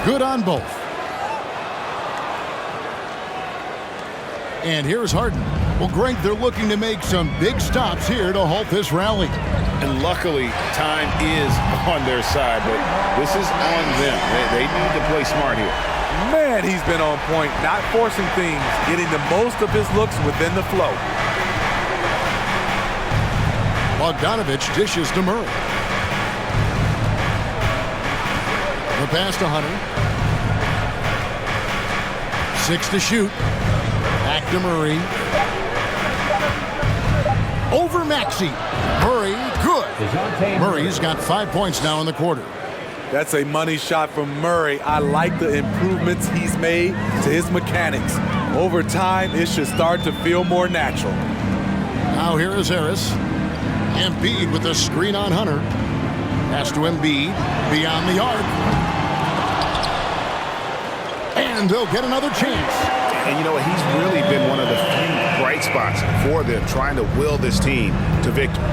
Good on both. And here's Harden. Well, Greg, they're looking to make some big stops here to halt this rally. And luckily, time is on their side, but this is on them. They need to play smart here. Man, he's been on point, not forcing things, getting the most of his looks within the flow. Bogdanovich dishes to Murray. The pass to Hunter. 6 to shoot. Back to Murray. Over Maxey. Murray, good. Murray's got 5 points now in the quarter. That's a money shot from Murray. I like the improvements he's made to his mechanics. Over time, it should start to feel more natural. Now here is Harris. Embiid with the screen on Hunter. Pass to Embiid. Beyond the arc. And they'll get another chance. And you know what? He's really been one of the few bright spots for them, trying to will this team to victory.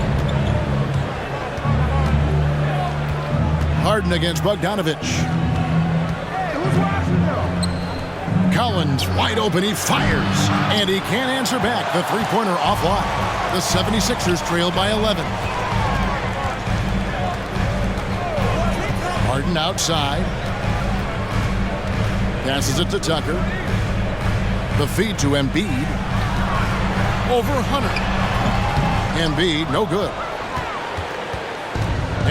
Harden against Bogdanovich. Collins wide open. He fires. And he can't answer back. The three-pointer offline. The 76ers trail by 11. Harden outside. Passes it to Tucker. The feed to Embiid. Over Hunter. Embiid, no good.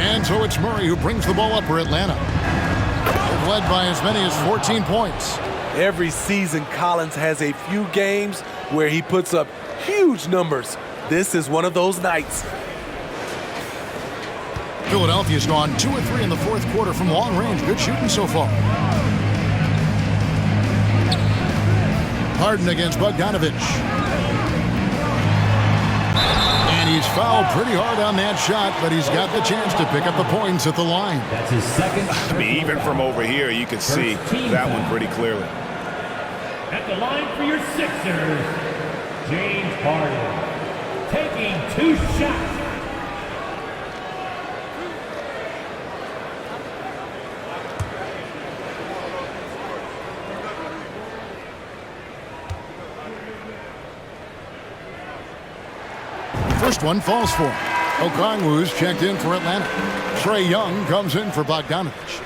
And so it's Murray who brings the ball up for Atlanta. They've led by as many as 14 points. Every season, Collins has a few games where he puts up huge numbers. This is one of those nights. Philadelphia's gone 2 of 3 in the fourth quarter from long range. Good shooting so far. Harden against Bogdanovich. And he's fouled pretty hard on that shot, but he's got the chance to pick up the points at the line. That's his second. I mean, even from over here, you can see that one pretty clearly. At the line for your Sixers, James Harden, taking 2 shots. First one falls for him. Okongwu's checked in for Atlanta. Trae Young comes in for Bogdanovich.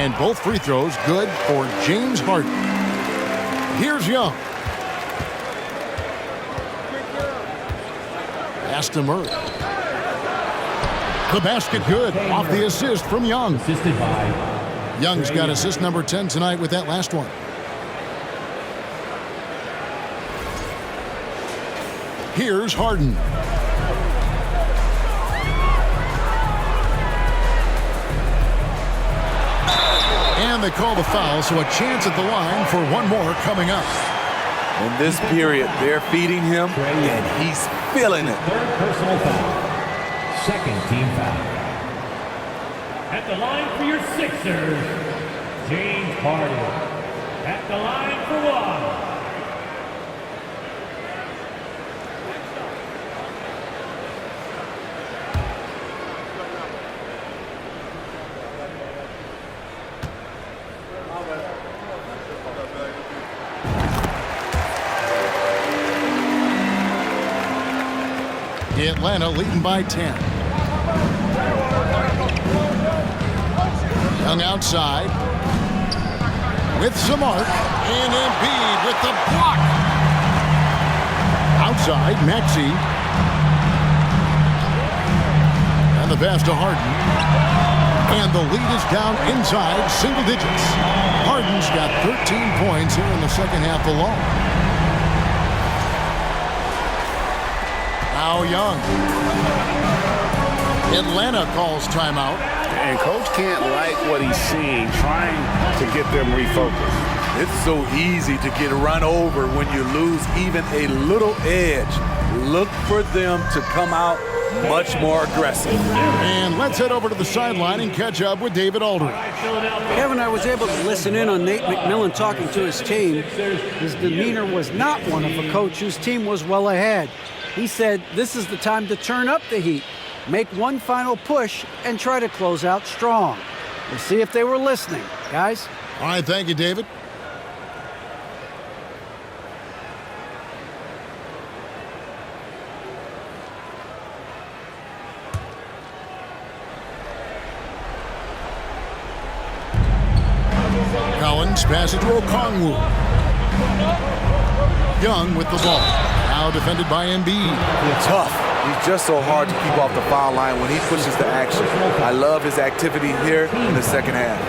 And both free throws good for James Harden. Here's Young. Pass to Murray. The basket good off the assist from Young. Assisted by Young's got assist number 10 tonight with that last one. Here's Harden. And they call the foul, so a chance at the line for one more coming up. In this period, they're feeding him, and he's feeling it. third personal foul. Second team foul. At the line for your Sixers, James Harden. At the line for one. Atlanta leading by 10. Young outside with some arc, and Embiid with the block. Outside, Maxey. And the pass to Harden. And the lead is down inside single digits. Harden's got 13 points here in the second half alone. Now Young. Atlanta calls timeout. And coach can't like what he's seeing, trying to get them refocused. It's so easy to get run over when you lose even a little edge. Look for them to come out much more aggressive. And let's head over to the sideline and catch up with David Aldridge. Kevin, I was able to listen in on Nate McMillan talking to his team. His demeanor was not one of a coach whose team was well ahead. He said this is the time to turn up the heat, make one final push, and try to close out strong. We'll see if they were listening, guys. All right, thank you, David. Collins passes to Okongwu. Young with the ball. Now defended by Embiid. Tough. He's just so hard to keep off the foul line when he pushes the action. I love his activity here in the second half.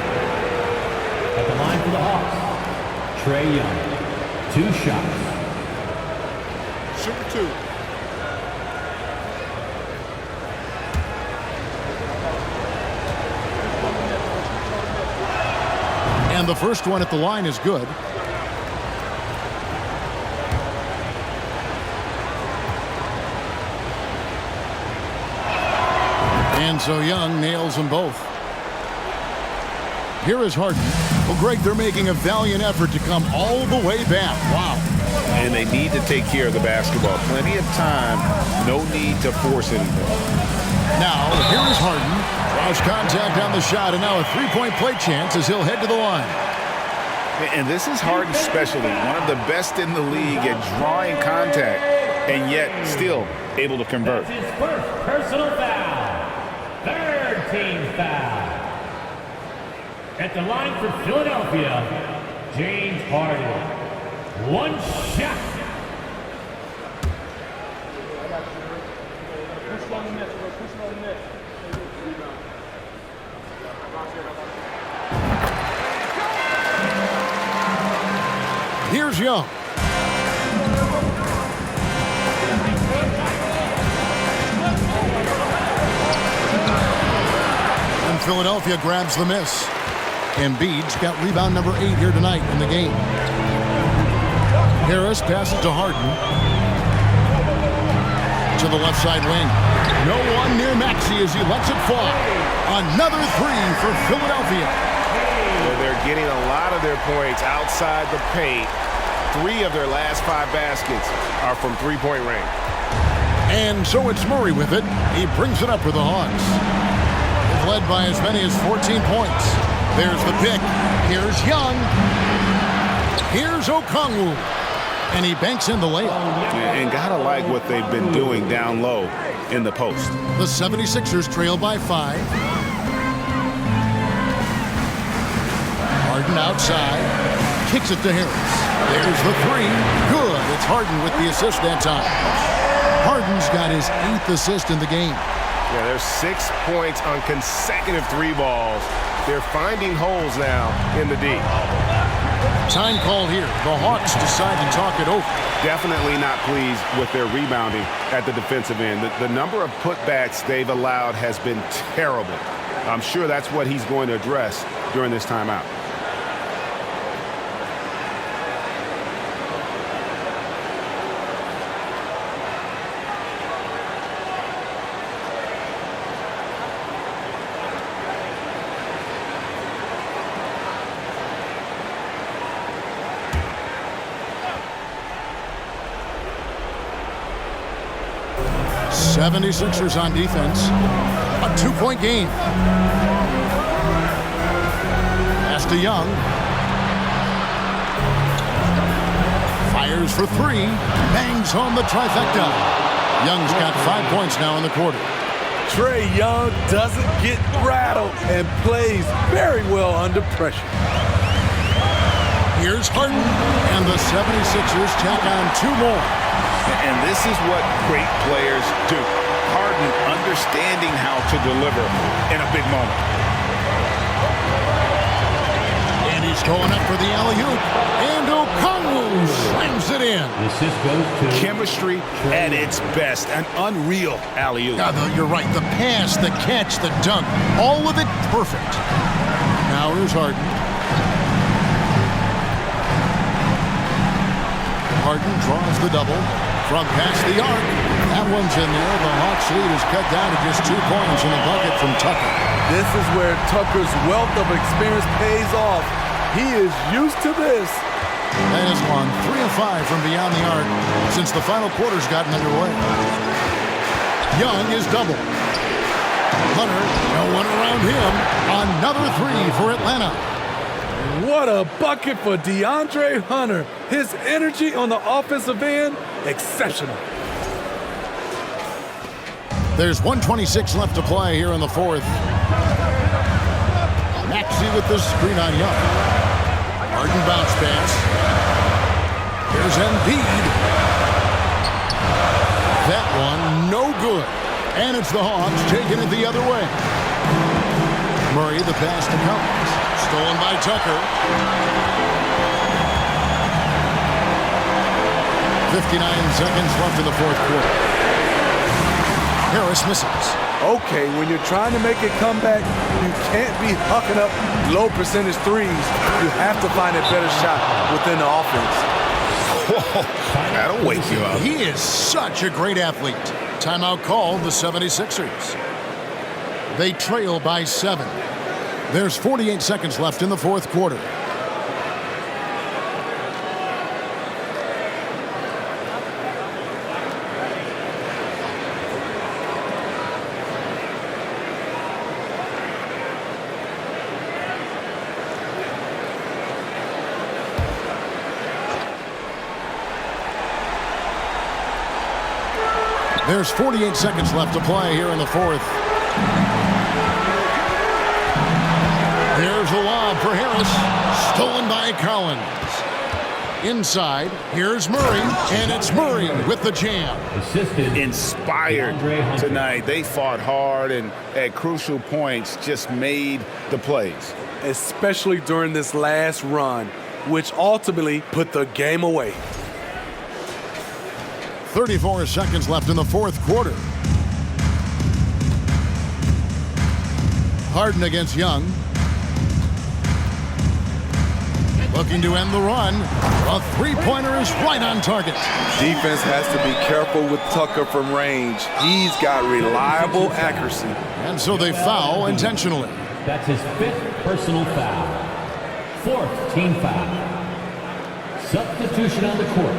At the line for the Hawks, Trae Young. 2 shots. Super 2. And the first one at the line is good. And so Young nails them both. Here is Harden. Well, Greg, they're making a valiant effort to come all the way back. Wow. And they need to take care of the basketball. Plenty of time, no need to force anything. Now, here is Harden. Draws contact on the shot, and now a three-point play chance as he'll head to the line. And this is Harden's specialty, one of the best in the league at drawing contact, and yet still able to convert. That's his first personal foul. Third team foul. At the line for Philadelphia, James Harden. 1 shot. Here's Young. And Philadelphia grabs the miss. Embiid's got rebound number 8 here tonight in the game. Harris passes to Harden. To the left side wing. No one near Maxey as he lets it fall. Another 3 for Philadelphia. Well, they're getting a lot of their points outside the paint. 3 of their last 5 baskets are from three-point range. And so it's Murray with it. He brings it up for the Hawks. They've led by as many as 14 points. There's the pick. Here's Young. Here's Okongwu. And he banks in the layup. And gotta like what they've been doing down low in the post. The 76ers trail by 5. Harden outside. Kicks it to Harris. There's the three. Good. It's Harden with the assist that time. Harden's got his 8th assist in the game. Yeah, there's 6 points on consecutive 3 balls. They're finding holes now in the D. Time call here. The Hawks decide to talk it over. Definitely not pleased with their rebounding at the defensive end. The number of putbacks they've allowed has been terrible. I'm sure that's what he's going to address during this timeout. '76ers on defense. A 2-point game. Pass to Young. Fires for 3. Bangs home the trifecta. Young's got 5 points now in the quarter. Trae Young doesn't get rattled and plays very well under pressure. Here's Harden, and the 76ers tack on 2 more. And this is what great players do. Harden understanding how to deliver in a big moment. And he's going up for the alley-oop. And Okongwu slams it in. The assist goes to Chemistry at its best. An unreal alley-oop. You're right. The pass, the catch, the dunk. All of it perfect. Now here's Harden. Harden draws the double from past the arc. That one's in there. The Hawks lead is cut down to just 2 points in the bucket from Tucker. This is where Tucker's wealth of experience pays off. He is used to this. That has gone 3 of 5 from beyond the arc since the final quarter's gotten underway. Young is double. Hunter, no one around him. Another 3 for Atlanta. What a bucket for DeAndre Hunter. His energy on the offensive end, exceptional. There's 1:26 left to play here in the 4th. Maxey with the screen on Young. Harden bounce pass. Here's Embiid. That one, no good. And it's the Hawks taking it the other way. Murray, the pass to Collins. Stolen by Tucker. 59 seconds left in the 4th quarter. Harris misses. Okay, when you're trying to make a comeback, you can't be hucking up low percentage threes. You have to find a better shot within the offense. Whoa, that'll wake you up. He is such a great athlete. Timeout called the 76ers. They trail by 7. There's 48 seconds left in the 4th quarter. There's 48 seconds left to play here in the 4th. There's a lob for Harris. Stolen by Collins. Inside, here's Murray, and it's Murray with the jam. assisted. Inspired tonight. They fought hard and at crucial points just made the plays. Especially during this last run, which ultimately put the game away. 34 seconds left in the 4th quarter. Harden against Young. Looking to end the run. A 3-pointer is right on target. Defense has to be careful with Tucker from range. He's got reliable accuracy. And so they foul intentionally. That's his 5th personal foul. 4th team foul. Substitution on the court.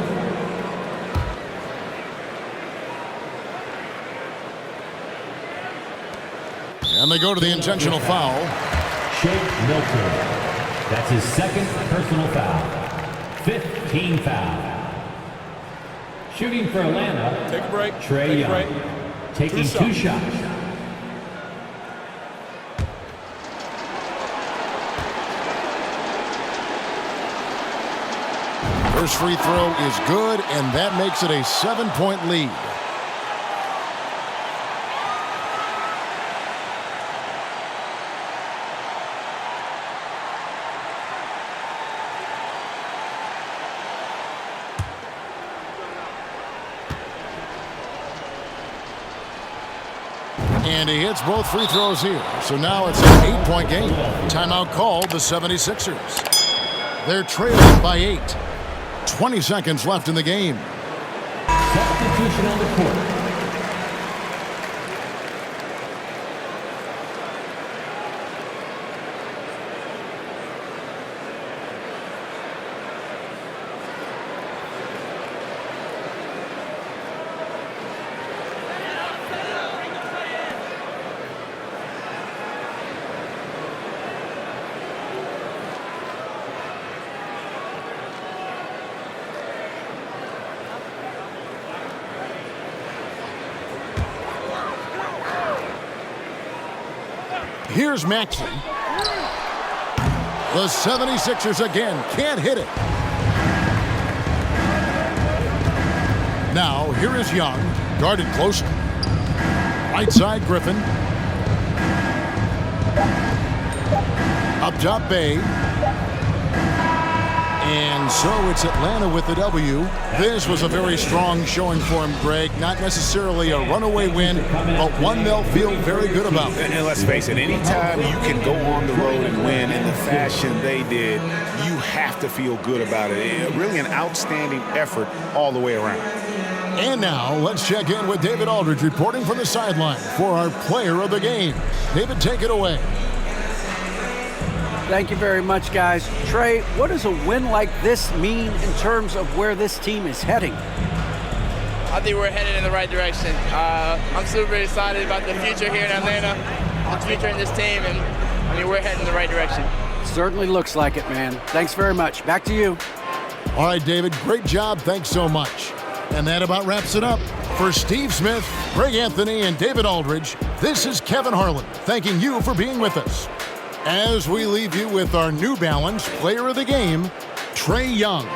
And they go to the intentional foul. Shake Milton. That's his 2nd personal foul. 5th team foul. Shooting for Atlanta. Take a break. Trae Young. Taking 2 shots. First free throw is good, and that makes it a 7-point lead. And he hits both free throws here. So now it's an 8-point game. Timeout called the 76ers. They're trailing by 8. 20 seconds left in the game. Substitution on the court. Here's Maxey. The 76ers again can't hit it. Now, here is Young, guarded closely. Right side, Griffin. Up top, Bay. And so it's Atlanta with the W. This was a very strong showing for him, Greg. Not necessarily a runaway win, but one they'll feel very good about. And let's face it, anytime you can go on the road and win in the fashion they did, you have to feel good about it. Really an outstanding effort all the way around. And now, let's check in with David Aldridge reporting from the sideline for our player of the game. David, take it away. Thank you very much, guys. Trey, what does a win like this mean in terms of where this team is heading? I think we're headed in the right direction. I'm super excited about the future here in Atlanta, the future in this team, and I mean, we're heading in the right direction. Certainly looks like it, man. Thanks very much. Back to you. All right, David, great job. Thanks so much. And that about wraps it up. For Steve Smith, Greg Anthony, and David Aldridge, this is Kevin Harlan thanking you for being with us. As we leave you with our New Balance Player of the Game, Trae Young.